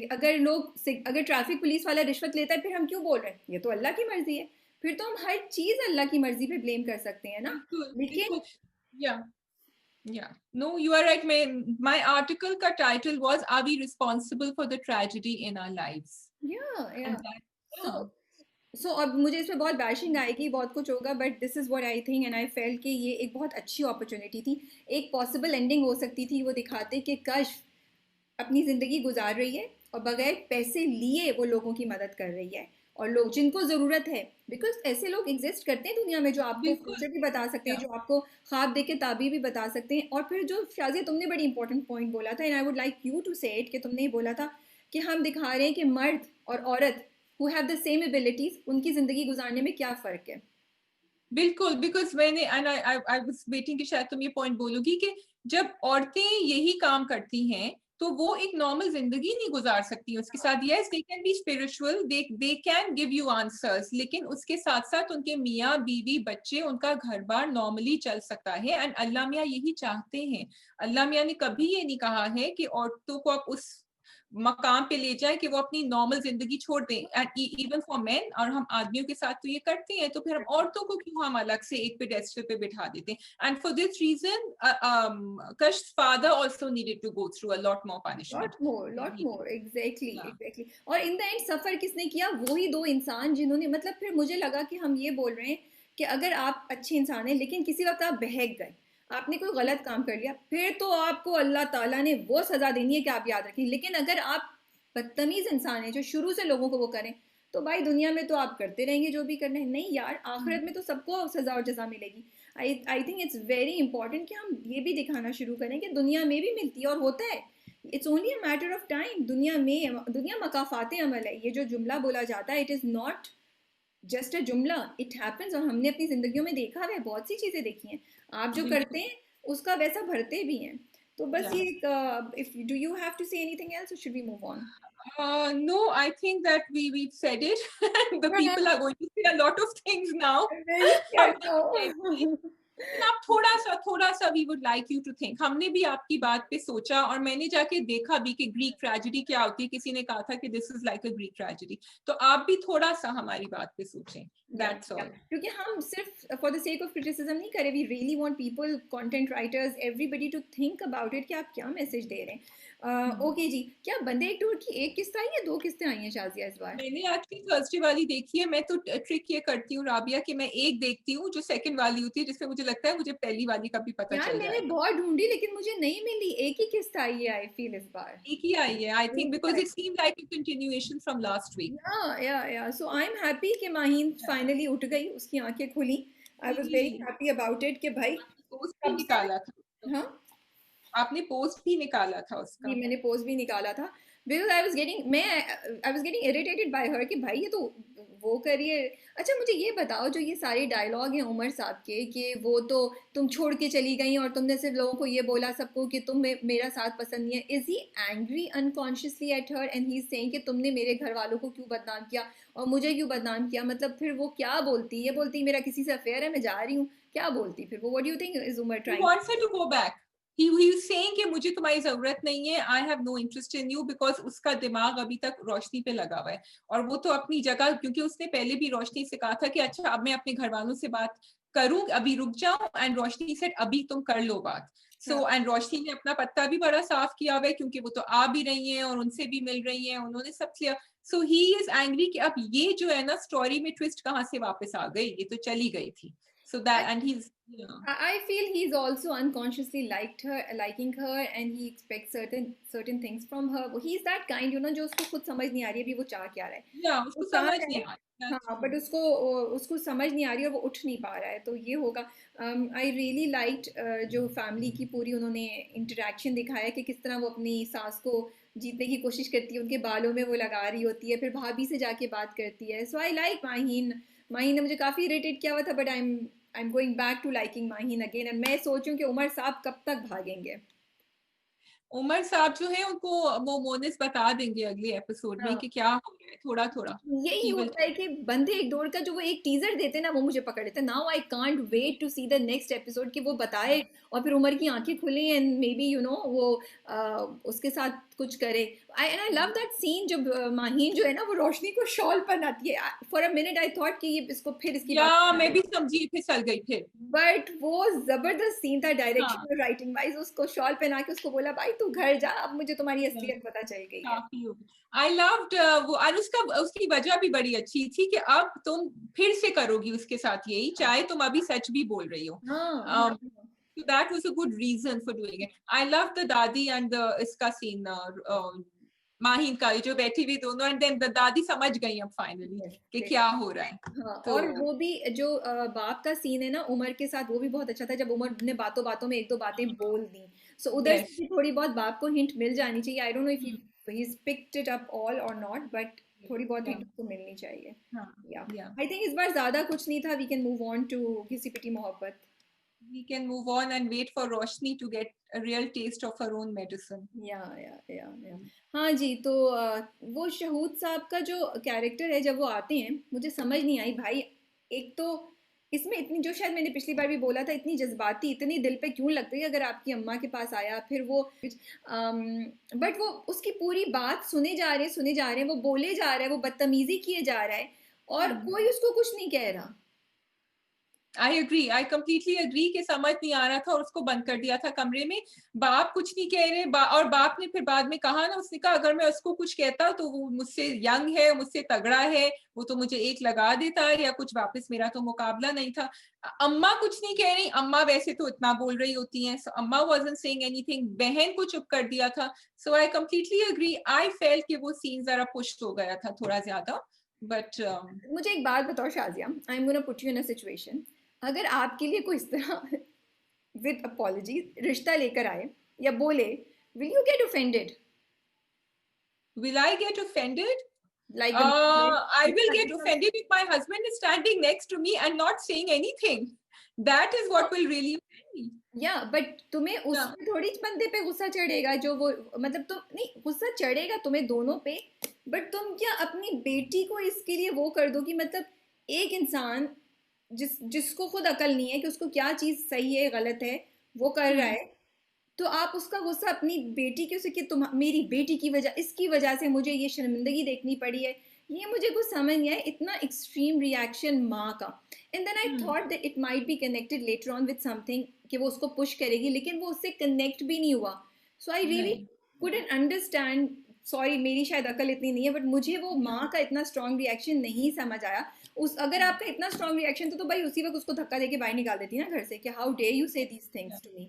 S1: अगर ट्रैफिक पुलिस वाला रिश्वत लेता है, फिर हम क्यों बोल रहे हैं ये तो अल्लाह की मर्जी है? फिर तो हम हर चीज़ अल्लाह की मर्जी पे ब्लेम कर सकते हैं ना।
S2: बिल्कुल,
S1: लेकिन
S2: बिल्कुल। Yeah. Yeah, no, you are right. My article ka title was "Are we responsible for the tragedy in our lives?"
S1: या
S2: And that,
S1: सो
S2: yeah,
S1: अब मुझे इसमें बहुत बैशिंग आएगी, बहुत कुछ होगा, but this is what I think and I felt कि ये एक बहुत अच्छी अपॉर्चुनिटी थी। एक पॉसिबल एंडिंग हो सकती थी, वो दिखाते कि कश अपनी ज़िंदगी गुजार रही है और बगैर पैसे लिए वो लोगों की मदद कर रही है, और लोग जिनको ज़रूरत है, बिकॉज ऐसे लोग एग्जिस्ट करते हैं दुनिया में जो आपको
S2: बिल्कुल,
S1: फ्यूचर भी बता सकते हैं,
S2: yeah,
S1: जो आपको ख्वाब देख के ताबीर भी बता सकते हैं। और फिर जो शाजिया तुमने बड़ी इंपॉर्टेंट पॉइंट बोला था, and I would like you to say it, कि तुमने ये बोला था कि हम दिखा रहे हैं कि मर्द और औरत who have the same abilities, उनकी ज़िंदगी गुजारने में क्या फ़र्क है।
S2: बिल्कुल। बिकॉज मैंने एंड आई वाज वेटिंग कि शायद तुम ये पॉइंट बोलोगी कि जब औरतें यही काम करती हैं तो वो एक नॉर्मल जिंदगी नहीं गुजार सकती उसके साथ। Yes, they can be spiritual, they can give you answers, लेकिन उसके साथ साथ उनके मियाँ बीवी बच्चे, उनका घर बार नॉर्मली चल सकता है। एंड अल्लाह मियाँ यही चाहते हैं। अल्लाह मियाँ ने कभी ये नहीं कहा है कि औरतों को आप उस मकाम पे ले जाए कि वो अपनी नॉर्मल जिंदगी छोड़ दें। एंड इवन फॉर मेन, और हम आदमियों के साथ तो ये करते हैं, तो फिर हम औरतों को क्यों हम अलग से एक पेडेस्टल पे बिठा देते हैं? And for this reason Kash's father also needed to go through a lot more punishment than
S1: lot
S2: he did.
S1: More, exactly
S2: Yeah.
S1: Exactly. और इन द एंड सफर किसने किया? वही दो इंसान जिन्होंने, मतलब फिर मुझे लगा कि हम ये बोल रहे हैं कि अगर आप अच्छे इंसान हैं लेकिन किसी वक्त आप बहक गए, आपने कोई गलत काम कर लिया, फिर तो आपको अल्लाह ताला ने वो सजा देनी है कि आप याद रखें। लेकिन अगर आप बदतमीज इंसान हैं जो शुरू से लोगों को वो करें, तो भाई दुनिया में तो आप करते रहेंगे जो भी करना है। नहीं यार, आखिरत में तो सबको सजा और जजा मिलेगी। I think it's very important कि हम ये भी दिखाना शुरू करें कि दुनिया में भी मिलती है और होता है। It's only a matter of time. दुनिया मकाफाते अमल है, ये जो जुमला बोला जाता है, it is not just a जुमला, इट हैपन्स। और हमने अपनी ज़िंदगियों में देखा है, बहुत सी चीज़ें देखी हैं। आप जो करते
S2: बिल्कुल।
S1: हैं उसका वैसा भरते भी हैं। तो बस
S2: Yeah.
S1: ये एक, if do you have to say anything else और should we move on?
S2: No, I think that we've said it. The people are going to say a lot of things now.
S1: I'm very scared
S2: लेकिन
S1: now.
S2: आप थोड़ा सा we would like you to think. हमने भी आपकी बात पे सोचा और मैंने जाके देखा भी कि ग्रीक ट्रेजेडी क्या होती है। किसी ने कहा था कि this is like a Greek tragedy, तो आप भी थोड़ा सा हमारी बात पे सोचें। दैट्स
S1: या
S2: ऑल।
S1: क्योंकि हम सिर्फ for the sake of criticism नहीं करे, we really want people, content writers, everybody to think about it कि आप क्या मैसेज दे रहे हैं। ओके जी, क्या बंदे एक टूर की एक किस्त आई है, दो किस्तें आई हैं शाजिया इस बार?
S2: मैंने एक्चुअली थर्सडे वाली देखी है। मैं तो ट्रिक ये करती हूँ राबिया कि मैं एक देखती हूँ जो सेकंड वाली होती है, जिससे मुझे लगता है मुझे पहली वाली का भी पता
S1: यार
S2: चल
S1: मैंने
S2: जाएगा।
S1: बहुत ढूंढी लेकिन मुझे नहीं मिली, एक ही किस्त आई है आई फील इस बार।
S2: एक ही आई है आई
S1: एक
S2: think,
S1: he
S2: because
S1: I.
S2: It seemed like a continuation from last week.
S1: Yeah so I am happy कि माहीन फाइनली उठ गई, उसकी आंखें खुली। I was very happy about it कि भाई
S2: पोस्ट भी
S1: कब से।
S2: निकाला था,
S1: हाँ
S2: आपने पोस्ट भी निकाला था
S1: जी
S2: उसका।
S1: मैंने पोस्ट भी निकाला था because I was getting irritated by हर कि भाई ये तो वो करिए। अच्छा मुझे ये बताओ जो ये सारे डायलॉग हैं उमर साहब के कि वो तो तुम छोड़ के चली गई और तुमने सिर्फ लोगों को ये बोला सबको कि मेरा साथ पसंद नहीं है। Is he angry unconsciously at her and he is saying कि तुमने मेरे घर वालों को क्यों बदनाम किया और मुझे क्यों बदनाम किया। मतलब फिर वो क्या बोलती, ये बोलती मेरा किसी से अफेयर है मैं जा रही हूँ, क्या बोलती फिर वो? What do you think is Umar
S2: He
S1: trying?
S2: wants her to go back. He was saying कि मुझे तुम्हारी जरूरत नहीं है, I have no interest in you, because उसका दिमाग अभी तक रोशनी पे लगा हुआ है। और वो तो अपनी जगह, क्योंकि उसने पहले भी रोशनी से कहा था कि अच्छा अब मैं अपने घर वालों से बात करूं, अभी रुक जाऊं, एंड रोशनी सेड अभी तुम कर लो बात। सो एंड रोशनी ने अपना पत्ता भी बड़ा साफ किया हुआ है, क्योंकि वो तो आ भी रही हैं और उनसे भी मिल रही हैं, उन्होंने सब किया। सो ही इज एंग्री कि अब ये जो है ना स्टोरी में ट्विस्ट कहाँ से वापस आ गई, ये तो चली गई थी। So that, and he's, yeah.
S1: I feel he's also unconsciously liking her, and he expects certain things from her. He's that kind, you know, जो उसको खुद समझ नहीं आ रही है अभी वो चाह क्या रहा है।
S2: Yeah,
S1: वो
S2: उसको
S1: चाह
S2: समझ
S1: रहा
S2: नहीं
S1: है,
S2: आ रहा। That's
S1: हाँ,
S2: true.
S1: बट उसको उसको समझ नहीं आ रही है और वो उठ नहीं पा रहा है, तो ये होगा। आई रियली लाइक्ड जो फैमिली की पूरी उन्होंने इंटरेक्शन दिखाया कि किस तरह वो अपनी सास को जीतने की कोशिश करती है, उनके बालों में वो लगा रही होती है, फिर भाभी से जाके बात करती है। So I like Maheen. Maheen ने मुझे काफ़ी इरिटेट किया हुआ था but I am going back to liking Maheen again and मैं सोच रही हूँ कि उमर साहब कब तक भागेंगे।
S2: उमर साहब जो है उनको वो मोनिस बता देंगे अगले एपिसोड में
S1: हाँ
S2: कि क्या हो गया है, थोड़ा थोड़ा।
S1: यही
S2: ही विल।
S1: होता है कि बंदे एक डोर का जो वो एक टीजर देते हैं ना वो मुझे पकड़ लेते हैं। Now I can't wait to see the next episode कि वो बताए और फिर उमर की आंखें खुली and maybe you know वो उसके साथ कुछ करे। आई लव दैट सीन जब माहीन जो है ना वो रोशनी को शॉल पहनाती है। For a minute I thought कि ये इसको फिर इसकी
S2: या
S1: बात,
S2: मैं भी समझी, फिसल गई फिर।
S1: बट वो जबरदस्त सीन था
S2: हाँ,
S1: डायरेक्शन और राइटिंग वाइज। उसको शॉल पहना के उसको बोला भाई तू घर जा, अब मुझे तुम्हारी
S2: yeah,
S1: असलियत पता चल गई है।
S2: काफी हो गई। आई लव्ड वो, और उसका उसकी वजह भी बड़ी अच्छी थी कि अब तुम फिर से करोगी उसके साथ यही, चाहे तुम अभी सच भी बोल रही हो।
S1: हाँ हाँ
S2: um, so that was a good reason for doing it. I love the दादी and the इसका सीन, माहिन का, ये जो बैठी हुई दोनों, एंड देन दादी समझ गई अब फाइनली कि
S1: yes,
S2: क्या हो रहा है।
S1: हाँ।
S2: तो
S1: और वो भी जो बाप का सीन है ना उमर के साथ वो भी बहुत अच्छा था जब उमर ने बातों बातों में एक दो बातें बोल दी। सो उधर से
S2: यस,
S1: भी थोड़ी बहुत बाप को हिंट मिल जानी चाहिए। आई don't know if he picked it up all और नॉट बट थोड़ी बहुत
S2: या,
S1: हिंट उसको मिलनी चाहिए।
S2: हाँ,
S1: या
S2: या,
S1: आई थिंक इस बार ज्यादा कुछ नहीं था। We can move on to Ghisi Piti Mohabbat.
S2: we can move on and wait for Roshni to get a real taste of her own medicine.
S1: या हाँ जी। तो वो शहूद साहब का जो कैरेक्टर है जब वो आते हैं मुझे समझ नहीं आई भाई। एक तो इसमें इतनी, जो शायद मैंने पिछली बार भी बोला था, इतनी जज्बाती, इतनी दिल पे क्यों लग गई अगर आपकी अम्मा के पास आया फिर वो बट वो उसकी पूरी बात सुने जा रहे हैं, वो बोले जा रहा है, वो बदतमीजी किए जा रहा है और कोई उसको कुछ नहीं कह रहा।
S2: I agree, I completely agree कि समझ नहीं आ रहा था और उसको बंद कर दिया था कमरे में। बाप कुछ नहीं कह रहे, और बाप ने फिर बाद में कहा ना, उसने कहा अगर मैं उसको कुछ कहता तो वो मुझसे यंग है, मुझसे तगड़ा है, वो तो मुझे एक लगा देता या कुछ, वापस मेरा तो मुकाबला नहीं था। अम्मा कुछ नहीं कह रही, अम्मा वैसे तो इतना बोल रही होती हैं, सो अम्मा वाजंट सेइंग एनीथिंग, बहन को चुप कर दिया था। So I completely agree, I felt कि वो सीन जरा पुश हो गया था थोड़ा ज्यादा, बट
S1: मुझे एक बात बताओ Shazia, I am gonna put you in a situation. अगर आपके लिए कोई इस तरह विद अपॉलजी रिश्ता लेकर आए या बोले, will you get offended?
S2: will I get offended?
S1: Like the
S2: I will get offended if my husband is standing next to me and not saying anything. That is what will really offend me.
S1: या but तुम्हें
S2: Yeah.
S1: उसमें थोड़ी बंदे पे गुस्सा चढ़ेगा जो वो, मतलब तुम नहीं, गुस्सा चढ़ेगा तुम्हें दोनों पे, बट तुम क्या अपनी बेटी को इसके लिए वो कर दो कि मतलब एक इंसान जिसको खुद अकल नहीं है कि उसको क्या चीज सही है गलत है वो कर रहा
S2: Hmm.
S1: है, तो आप उसका गुस्सा अपनी बेटी के उसे कि तुम मेरी बेटी की वजह, इसकी वजह से मुझे ये शर्मिंदगी देखनी पड़ी है, ये मुझे कुछ समझ नहीं आया। इतना एक्सट्रीम रिएक्शन माँ का। And then I
S2: Hmm.
S1: Thought that it might be connected later on with something कि वो उसको पुश करेगी, लेकिन वो उससे कनेक्ट भी नहीं हुआ। सो आई रियली
S2: नहीं.
S1: Couldn't understand. सॉरी मेरी शायद अकल इतनी नहीं है बट मुझे वो माँ का इतना स्ट्रॉन्ग रिएक्शन नहीं समझ आया। उस अगर आपका इतना स्ट्रॉन्ग रिएक्शन तो भाई उसी वक्त उसको धक्का देके बाहर निकाल देती ना घर से कि how dare you say these things to me.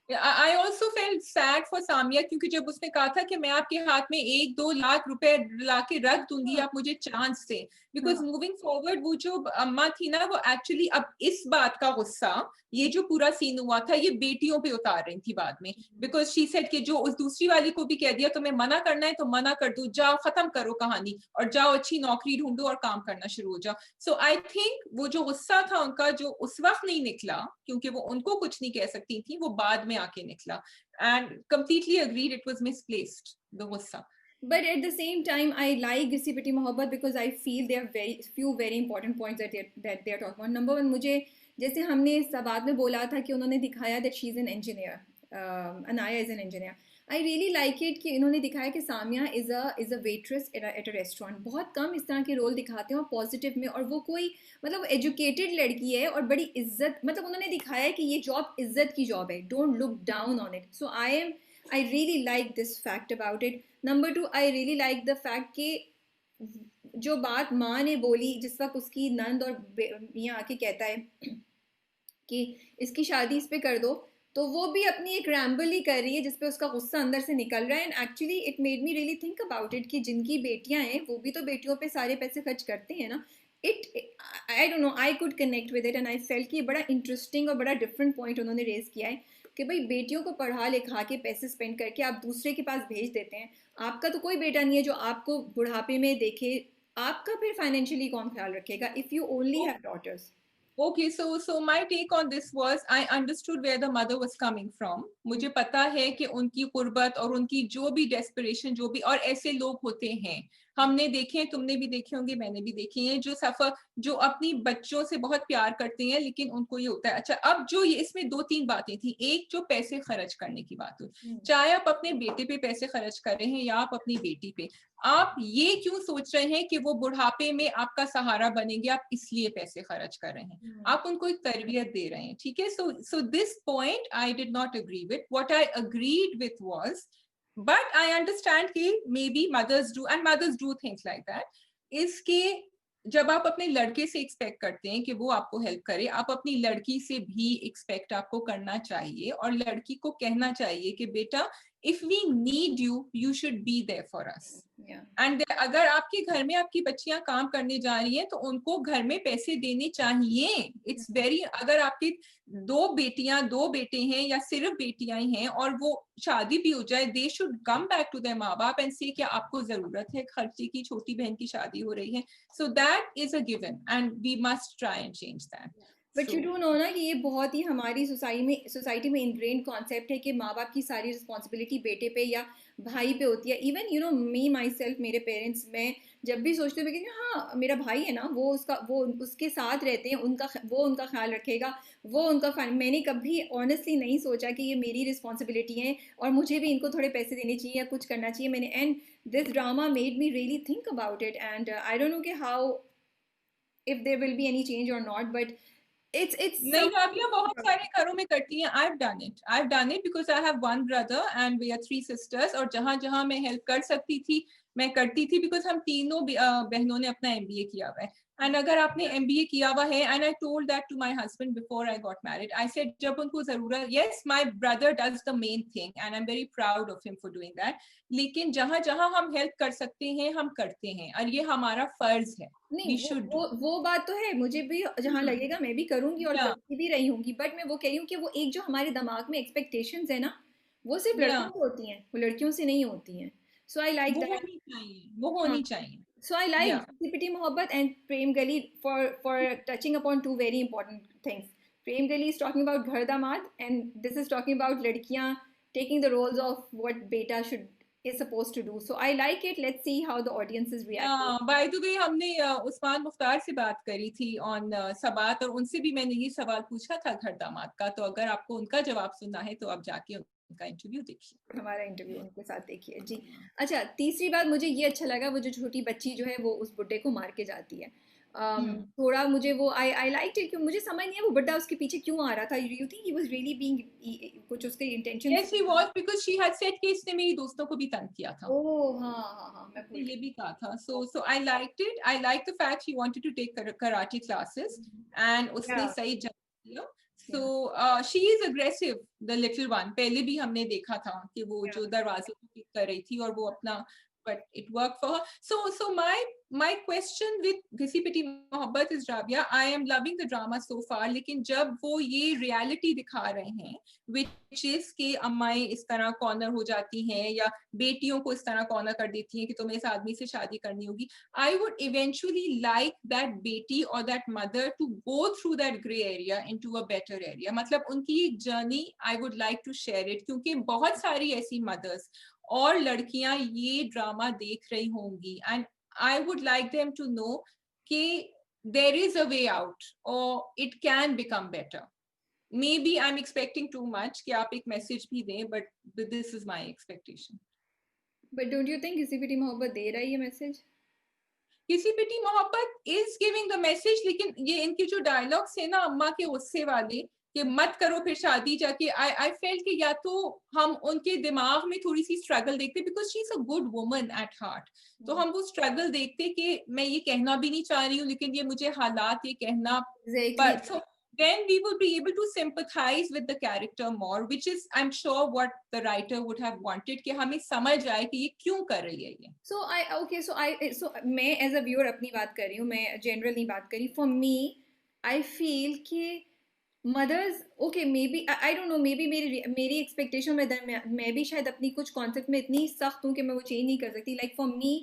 S2: I also felt sad for Samiya, क्योंकि जब उसने कहा था कि मैं आपके हाथ में 1-2 लाख रुपए लाके रख दूंगी,
S1: हाँ
S2: आप मुझे चांस से, बिकॉज
S1: हाँ
S2: मूविंग फॉरवर्ड वो जो अम्मा थी ना, वो एक्चुअली अब इस बात का गुस्सा, ये जो पूरा सीन हुआ था, ये बेटियों पे उतार रही थी बाद में, बिकॉज शी सेड कि जो उस दूसरी वाली को भी कह दिया तुम्हें मना करना है तो मना कर दो, जाओ खत्म करो कहानी और जाओ अच्छी नौकरी ढूंढो और काम करना शुरू हो जाओ। सो आई थिंक वो जो गुस्सा था उनका, जो उस वक्त नहीं निकला क्योंकि वो उनको कुछ नहीं कह सकती थी, वो बाद में आके निकला, and completely agreed it was misplaced the गुस्सा।
S1: But at the same time, I like Gisi Piti Mohabbat because I feel there are very few very important points that they are talking about. Number one, मुझे जैसे हमने बाद में बोला था कि उन्होंने दिखाया that she is an engineer, Anaya is an engineer. I really like it कि इन्होंने दिखाया कि Samia is a waitress at a restaurant. बहुत कम इस तरह के रोल दिखाते हैं और पॉजिटिव में, और वो कोई मतलब एजुकेटेड लड़की है और बड़ी इज्जत, मतलब उन्होंने दिखाया है कि ये जॉब इज्जत की जॉब है, don't look down on it. So I really like this fact about it. Number two, I really like the fact कि जो बात माँ ने बोली जिस वक्त उसकी नंद और यहाँ आके कहता है कि इसकी शादी इस पे कर दो, तो वो भी अपनी एक रैम्बल ही कर रही है जिसपे उसका गुस्सा अंदर से निकल रहा है. And actually it made me really think about it कि जिनकी बेटियां हैं वो भी तो बेटियों पे सारे पैसे खर्च करते हैं ना. It I don't no, I could connect with it and I felt कि बड़ा इंटरेस्टिंग और बड़ा डिफरेंट पॉइंट उन्होंने रेज किया है कि भाई बेटियों को पढ़ा लिखा के पैसे स्पेंड करके आप दूसरे के पास भेज देते हैं. आपका तो कोई बेटा नहीं है जो आपको बुढ़ापे में देखे. आपका फिर फाइनेंशियली कौन ख्याल रखेगा if you only have daughters.
S2: Okay, so my take on this was I understood where the mother was coming from. मुझे पता है कि उनकी कुर्बत और उनकी जो भी desperation, जो भी, और ऐसे लोग होते हैं, हमने देखे हैं, तुमने भी देखे होंगे, मैंने भी देखे हैं, जो सफर, जो अपनी बच्चों से बहुत प्यार करते हैं लेकिन उनको ये होता है. अच्छा, अब जो ये इसमें 2-3 बातें थी. एक, जो पैसे खर्च करने की बात हुई, चाहे आप अपने बेटे पे पैसे खर्च कर रहे हैं या आप अपनी बेटी पे, आप ये क्यों सोच रहे हैं कि वो बुढ़ापे में आपका सहारा बनेंगे, आप इसलिए पैसे खर्च कर रहे हैं, आप उनको एक तरबियत दे रहे हैं. ठीक है, so this point I did not agree with. What I agreed with was, but I understand कि maybe mothers do things like that, इसके जब आप अपने लड़के से एक्सपेक्ट करते हैं कि वो आपको हेल्प करे, आप अपनी लड़की से भी एक्सपेक्ट आपको करना चाहिए और लड़की को कहना चाहिए कि बेटा, if we need you, you should be there for us. And अगर आपके घर में आपकी बच्चियां काम करने जा रही हैं तो उनको घर में पैसे देने चाहिए. इट्स वेरी, अगर आपकी 2 बेटियां 2 बेटे हैं या सिर्फ बेटियां ही हैं और वो शादी भी हो जाए, they should come back to their माँ बाप एंड से कि आपको जरूरत है खर्चे की, छोटी बहन की शादी हो रही है. So that is a given and we must try and change that.
S1: But you do know ना कि ये बहुत ही हमारी सोसाइटी में इनग्रेन्ड कॉन्सेप्ट है कि माँ बाप की सारी रिस्पॉन्सिबिलिटी बेटे पे या भाई पे होती है. Even you know me my self, मेरे पेरेंट्स, मैं जब भी सोचते हुए कि हाँ मेरा भाई है ना, वो उसके साथ रहते हैं, वो उनका ख्याल रखेगा, वो उनका मैंने कभी ऑनेस्टली नहीं सोचा कि ये मेरी रिस्पॉन्सिबिलिटी है और मुझे भी इनको थोड़े पैसे देने चाहिए या कुछ करना चाहिए मैंने. And this drama made me really think about it and I don't no कि how if there will be any change or not, but it's
S2: नहीं, भाभियां बहुत सारे घरों में करती हैं. I've done it because I have one brother and we are 3 sisters, और जहां जहां मैं हेल्प कर सकती थी मैं करती थी, बिकॉज हम तीनों बहनों ने अपना MBA किया हुआ है. एंड अगर आपने MBA किया हुआ है, and I told that to my husband before I got married, I said जब उनको जरूरत, yes my brother does the main thing and I am very proud of him for doing that, लेकिन जहां जहां हम हेल्प कर सकते हैं हम करते हैं और ये हमारा फर्ज है.
S1: नहीं, वो बात तो है, मुझे भी जहाँ लगेगा मैं भी करूंगी और करती भी रही होंगी. बट मैं वो कह रही हूँ कि वो एक जो हमारे दिमाग में एक्सपेक्टेशंस है ना, वो सिर्फ लड़कों को होती हैं, वो लड़कियों से नहीं होती हैं. सो आई लाइक दैट.
S2: वो होनी चाहिए.
S1: So I like Piti Mohabbat and Prem Gali for touching upon 2 very important things. Prem Gali is talking about Ghar Damad and this is talking about ladkiyan taking the roles of what beta is supposed to do. So I like it. Let's see how the audience is reacting.
S2: By the way, हमने उस्मान मुख्तार से बात करी थी on सबात, और उनसे भी मैंने ये सवाल पूछा था घर दामाद का, तो अगर आपको उनका जवाब सुनना है तो आप जाके उनका इंटरव्यू देखिए,
S1: हमारा इंटरव्यू उनके साथ देखिए जी. अच्छा, तीसरी बात मुझे ये अच्छा लगा, वो जो छोटी बच्ची जो है वो उस बुड्ढे को मार के जाती है. थोड़ा मुझे वो आई लाइक इट, मुझे समझ नहीं है वो बुड्ढा उसके पीछे क्यों आ रहा था. You think he was really being, कुछ उसके intention?
S2: Yes he was, because she had said कि इसने मेरी दोस्तों को भी तंग किया था.
S1: ओह हाँ, मैं भूल
S2: ये भी कहा था. So I liked it. I like the fact she wanted to take karate classes and उसने सही जवाब दिया. So she is aggressive, the little one. पहले भी हमने देखा था कि वो जो दरवाजे को किक कर रही थी और वो अपना, but it worked for her. So my question with घिसी Piti मोहब्बत is Rabia, I am loving the drama so far. लेकिन जब वो ये reality दिखा रहे हैं, which is कि अम्माएं इस तरह कॉर्नर हो जाती हैं या बेटियों को इस तरह कॉर्नर कर देती हैं कि तुम्हें इस आदमी से शादी करनी होगी, I would eventually like that बेटी or that mother to go through that gray area into a better area. मतलब उनकी एक journey I would like to share it, क्योंकि बहुत सारी ऐसी mothers और लड़कियां ये ड्रामा देख रही होंगी, and I would like them to know कि there is a way out or it can become better. Maybe I'm expecting too much कि आप एक message भी दें, but this is my expectation.
S1: But don't you think किसी पिटी मोहब्बत दे रहा है ये मैसेज?
S2: किसी पिटी मोहब्बत is giving the message, लेकिन ये इनके जो डायलॉग्स है ना अम्मा के गुस्से वाले कि मत करो फिर शादी जाके, I felt कि या तो हम उनके दिमाग में थोड़ी सी स्ट्रगल देखते, because she is a good woman at heart, तो हम वो स्ट्रगल देखते कि मैं ये कहना भी नहीं चाह रही हूँ लेकिन ये मुझे हालात ये कहना,
S1: exactly.
S2: but so then we would be able to sympathize with the character more, which is I'm sure what the writer would have wanted, कि हमें समझ आए कि ये क्यों कर रही है ये.
S1: सो आई ओके सो मैं एज अ व्यूअर अपनी बात कर रही हूँ, मैं जनरल नहीं बात कर रही. फॉर मी आई फील कि mothers okay maybe I don't know, maybe मेरी मेरी एक्सपेक्टेशन में मैं भी शायद अपनी कुछ कॉन्सेप्ट में इतनी सख्त हूँ कि मैं वो चेंज नहीं कर सकती. Like for me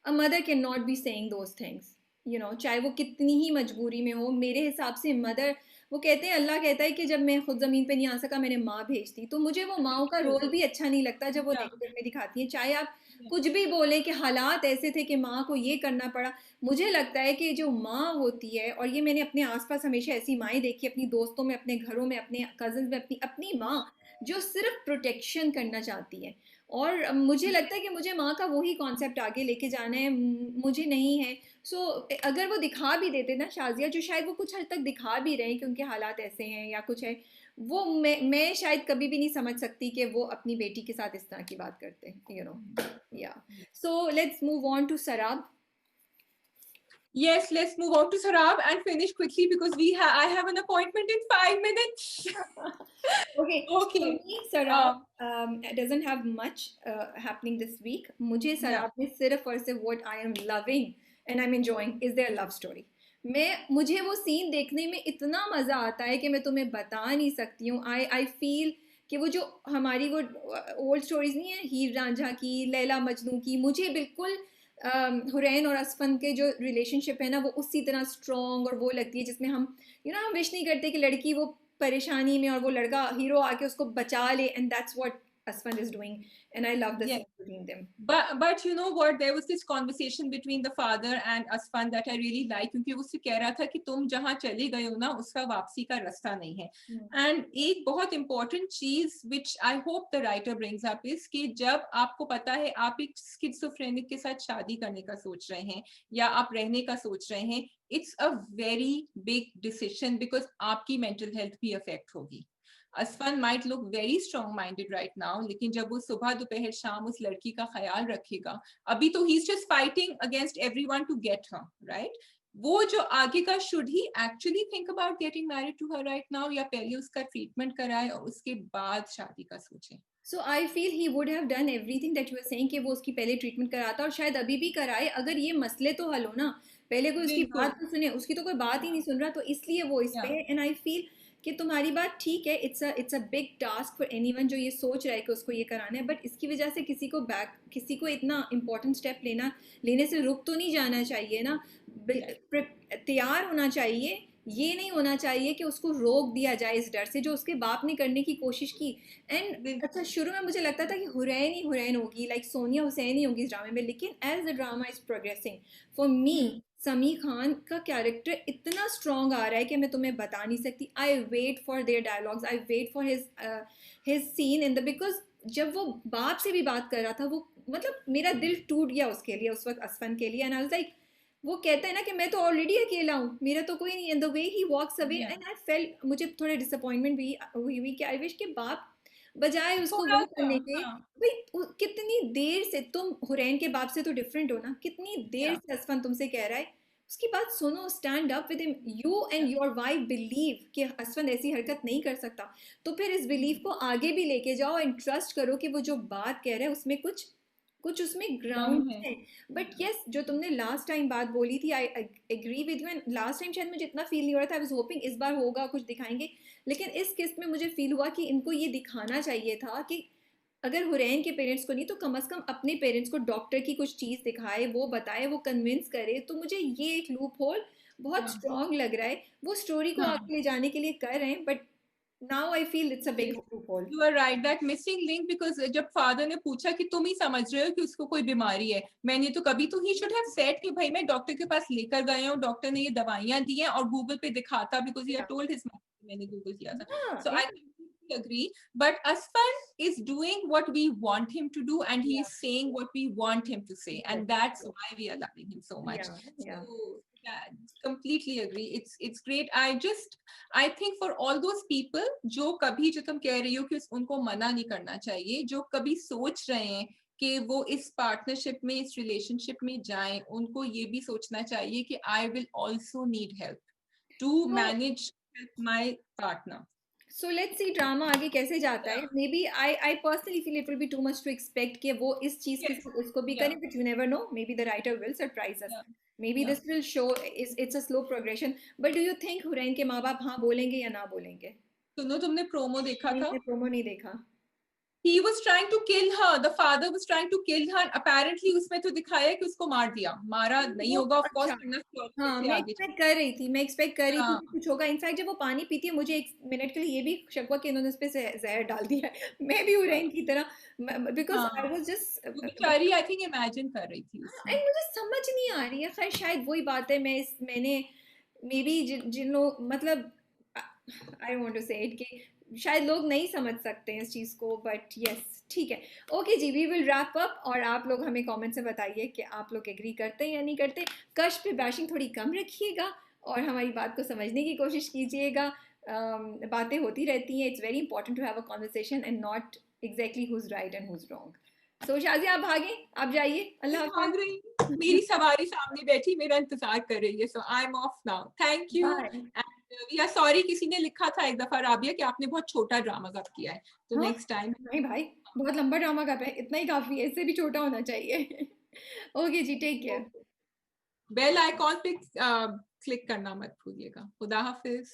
S1: a mother can not be saying those things, you know, चाहे वो कितनी ही मजबूरी में हो. मेरे हिसाब से मदर, वो कहते हैं, अल्लाह कहता है कि जब मैं खुद ज़मीन पे नहीं आ सका मैंने माँ भेज दी. तो मुझे वो माँओं का रोल भी अच्छा नहीं लगता जब वो
S2: Yeah,
S1: नेगेटिव में दिखाती हैं. चाहे आप
S2: yeah.
S1: कुछ भी बोलें कि हालात ऐसे थे कि माँ को ये करना पड़ा, मुझे लगता है कि जो माँ होती है, और ये मैंने अपने आसपास हमेशा ऐसी माएँ देखी, अपनी दोस्तों में, अपने घरों में, अपने कज़न्स में, अपनी अपनी माँ जो सिर्फ प्रोटेक्शन करना चाहती है. और मुझे लगता है कि मुझे माँ का वही कॉन्सेप्ट आगे लेके जाना है, मुझे नहीं है. सो अगर वो दिखा भी देते ना शाजिया, जो शायद वो कुछ हद तक दिखा भी रहे हैं कि उनके हालात ऐसे हैं या कुछ है, वो मैं शायद कभी भी नहीं समझ सकती कि वो अपनी बेटी के साथ इस तरह की बात करते हैं, you know. Yeah so let's move on to सराब.
S2: Yes, let's move on to Sarab and finish quickly because I have an appointment in 5 minutes.
S1: Okay,
S2: Okay.
S1: for me, Sarab
S2: Um,
S1: doesn't have much happening this week. मुझे
S2: yeah.
S1: सराब में सिर्फ और सिर्फ what I am loving and I'm enjoying is their love story. मुझे वो scene देखने में इतना मज़ा आता है कि मैं तुम्हें बता नहीं सकती हूँ. आई फील कि वो जो हमारी वो ओल्ड स्टोरीज नहीं है, हीर रांझा की, लैला मजनू की, मुझे बिल्कुल हुरैन और असफन के जो रिलेशनशिप है ना वो उसी तरह स्ट्रॉन्ग और वो लगती है जिसमें हम हम विश नहीं करते कि लड़की वो परेशानी में और वो लड़का हीरो आके उसको बचा ले, and that's what Asfan is doing, and I love the
S2: Yeah.
S1: Scene between them.
S2: But you know what, there was this conversation between the father and Asfan that I really like, क्योंकि उससे कह रहा था कि तुम जहाँ चले गए हो ना उसका वापसी का रास्ता नहीं है. And एक बहुत important चीज which I hope the writer brings up is कि जब आपको पता है आप एक schizophrenic के साथ शादी करने का सोच रहे हैं या आप रहने का सोच रहे हैं, it's a very big decision because आपकी mental health भी affect होगी. असफन might look very strong minded right now, लेकिन जब वो सुबह दोपहर शाम उस लड़की का ख्याल रखेगा, अभी तो he's just fighting against everyone to get her, right? वो जो आगे का, should he actually think about getting married to her right now या पहले उसका ट्रीटमेंट कराए और उसके बाद शादी का सोचे?
S1: So I feel he would have done everything that you are saying कि वो उसकी पहले ट्रीटमेंट कराता और शायद अभी भी कराए, अगर ये मसले तो हल हो ना. पहले कोई उसकी
S2: बिल्कुल.
S1: बात तो सुने, उसकी तो कोई बात ही नहीं सुन रहा, तो इसलिए वो इस पे
S2: Yeah.
S1: है. एंड आई फील कि तुम्हारी बात ठीक है, it's a big task for anyone जो ये सोच रहा है कि उसको ये कराना है, बट इसकी वजह से किसी को इतना इंपॉर्टेंट स्टेप लेने से रुक तो नहीं जाना चाहिए ना. तैयार होना चाहिए. ये नहीं होना चाहिए कि उसको रोक दिया जाए इस डर से जो उसके बाप ने करने की कोशिश की. एंड अच्छा, शुरू में मुझे लगता था कि हुरैन ही हुरैन होगी, लाइक सोनिया हुसैन ही होगी इस ड्रामे में, लेकिन as the drama is progressing for me Sami Khan का कैरेक्टर इतना स्ट्रॉन्ग आ रहा है कि मैं तुम्हें बता नहीं सकती. I wait for their dialogues, I wait for his scene in the, because जब वो बाप से भी बात कर रहा था, वो मतलब मेरा दिल टूट गया उसके लिए उस वक्त, असफन के लिए. एंड आई वाज लाइक, वो कहता है ना कि मैं तो ऑलरेडी अकेला हूँ, मेरा तो कोई नहीं. And the way he walks away,
S2: Yeah.
S1: And I felt, मुझे थोड़े डिसअपॉइंटमेंट भी हुई कि आई विश के बाप बजाय उसको
S2: थोड़ा
S1: वो
S2: सा,
S1: करने के,
S2: हाँ.
S1: भाई कितनी देर से तुम हुरैन के बाप से तो डिफरेंट हो ना, कितनी देर
S2: Yeah.
S1: से असफन तुमसे कह रहा है उसकी बात सुनो, stand up with him, you and your wife believe कि असफंद ऐसी हरकत नहीं कर सकता, तो फिर इस बिलीफ को आगे भी लेके जाओ एंड ट्रस्ट करो कि वो जो बात कह रहा है उसमें कुछ कुछ उसमें
S2: दम
S1: ग्राउंड
S2: है।
S1: है। बट यस, जो तुमने लास्ट टाइम बात बोली थी, I agree with you, and last time शायद मुझे इतना फील नहीं हो रहा था, आई वाज होपिंग इस बार होगा, कुछ दिखाएंगे। लेकिन इस किस्त में मुझे फील हुआ कि इनको ये दिखाना चाहिए था कि अगर हुरैन के पेरेंट्स को नहीं तो कम से कम अपने पेरेंट्स को डॉक्टर की कुछ चीज़ दिखाए, वो बताए, वो कन्विंस करे। तो मुझे ये एक लूप होल बहुत
S2: हाँ
S1: स्ट्रांग लग रहा है। वो स्टोरी को
S2: हाँ।
S1: आगे ले जाने के लिए कर रहे हैं, but now I feel it's a big loophole.
S2: You are right, that missing link, because जब फादर ने पूछा कि तुम ही समझ रहे हो कि उसको कोई बीमारी है, मैंने तो कभी, तो ही शुड हैव सेड कि भाई मैं डॉक्टर के पास लेकर गए हूँ, डॉक्टर ने ये दवाइयां दी हैं, और गूगल पे दिखाता, because he had told his mother, मैंने गूगल किया था।
S1: हाँ,
S2: सो आई completely agree, but Asfan is doing what we want him to do, and he is saying what we want him to say, and that's why we are loving him so much.
S1: या
S2: So yeah, completely agree. It's great. I think for all those people जो कभी, जो तुम कह रही हो कि उनको मना नहीं करना चाहिए, जो कभी सोच रहे हैं कि वो इस पार्टनरशिप में, इस रिलेशनशिप में जाएं, उनको ये भी सोचना चाहिए कि I will also need help to
S1: तो
S2: manage my partner.
S1: So let's see drama आगे कैसे जाता है। Maybe I personally feel it will be too much to expect कि वो इस चीज के
S2: Yes.
S1: साथ उसको भी
S2: Yeah.
S1: करें, but you never know, may be the writer will surprise us,
S2: Yeah.
S1: May be
S2: Yeah.
S1: This will show it's a slow progression. But do you think Hurain के माँ बाप हाँ बोलेंगे या ना बोलेंगे?
S2: सुनो, तुमने प्रोमो देखा
S1: नहीं,
S2: था?
S1: मैंने प्रोमो नहीं देखा।
S2: He was trying to kill her. The father was trying to kill her. Apparently उसमें तो दिखाया है कि उसको मार दिया, मारा नहीं
S1: वो
S2: होगा, ऑफ कोर्स,
S1: अच्छा,
S2: वरना story
S1: हाँ,
S2: से
S1: मैं
S2: आगे चल।
S1: एक्सपेक्ट कर रही थी, मैं एक्सपेक्ट कर रही थी
S2: हाँ
S1: कि कुछ होगा। इनफैक्ट जब वो पानी पीती है, मुझे एक मिनट के लिए ये भी शक हुआ कि इन्होंने उस पे जहर डाल दिया है। मैं भी हुरैन की तरह, बिकॉज
S2: हाँ।
S1: आई वाज जस्ट,
S2: वो बेचारी आई थिंक इमेजिन कर रही थी उसमें।
S1: एंड मुझे समझ नहीं आ रही है। खैर, शायद वही बात है, मैंने मे बी जिन लोग, मतलब I want to say it कि शायद लोग नहीं समझ सकते हैं इस चीज़ को, बट यस, ठीक है। ओके जी, वी विल रैप अप, और आप लोग हमें कमेंट से बताइए कि आप लोग एग्री करते हैं या नहीं करते। कश पे बैशिंग थोड़ी कम रखिएगा और हमारी बात को समझने की कोशिश कीजिएगा। बातें होती रहती हैं, it's very important to have a conversation and not exactly whose right and whose wrong. So Shazia, आप भागें, आप जाइए, अल्लाह
S2: भाग रही,
S1: हाफिज।
S2: मेरी सवारी सामने बैठी मेरा इंतजार कर रही है, so I am off now, thank you.
S1: Bye.
S2: And we are sorry, किसी ने लिखा था एक दफा राबिया कि आपने बहुत छोटा ड्रामा कब किया है, तो
S1: हाँ,
S2: नेक्स्ट टाइम।
S1: नहीं भाई, बहुत लंबा ड्रामा कप है, इतना ही काफी है, इससे भी छोटा होना चाहिए। ओके जी, टेक केयर।
S2: बेल आइकॉन पे क्लिक करना मत भूलिएगा। खुदा हाफिज।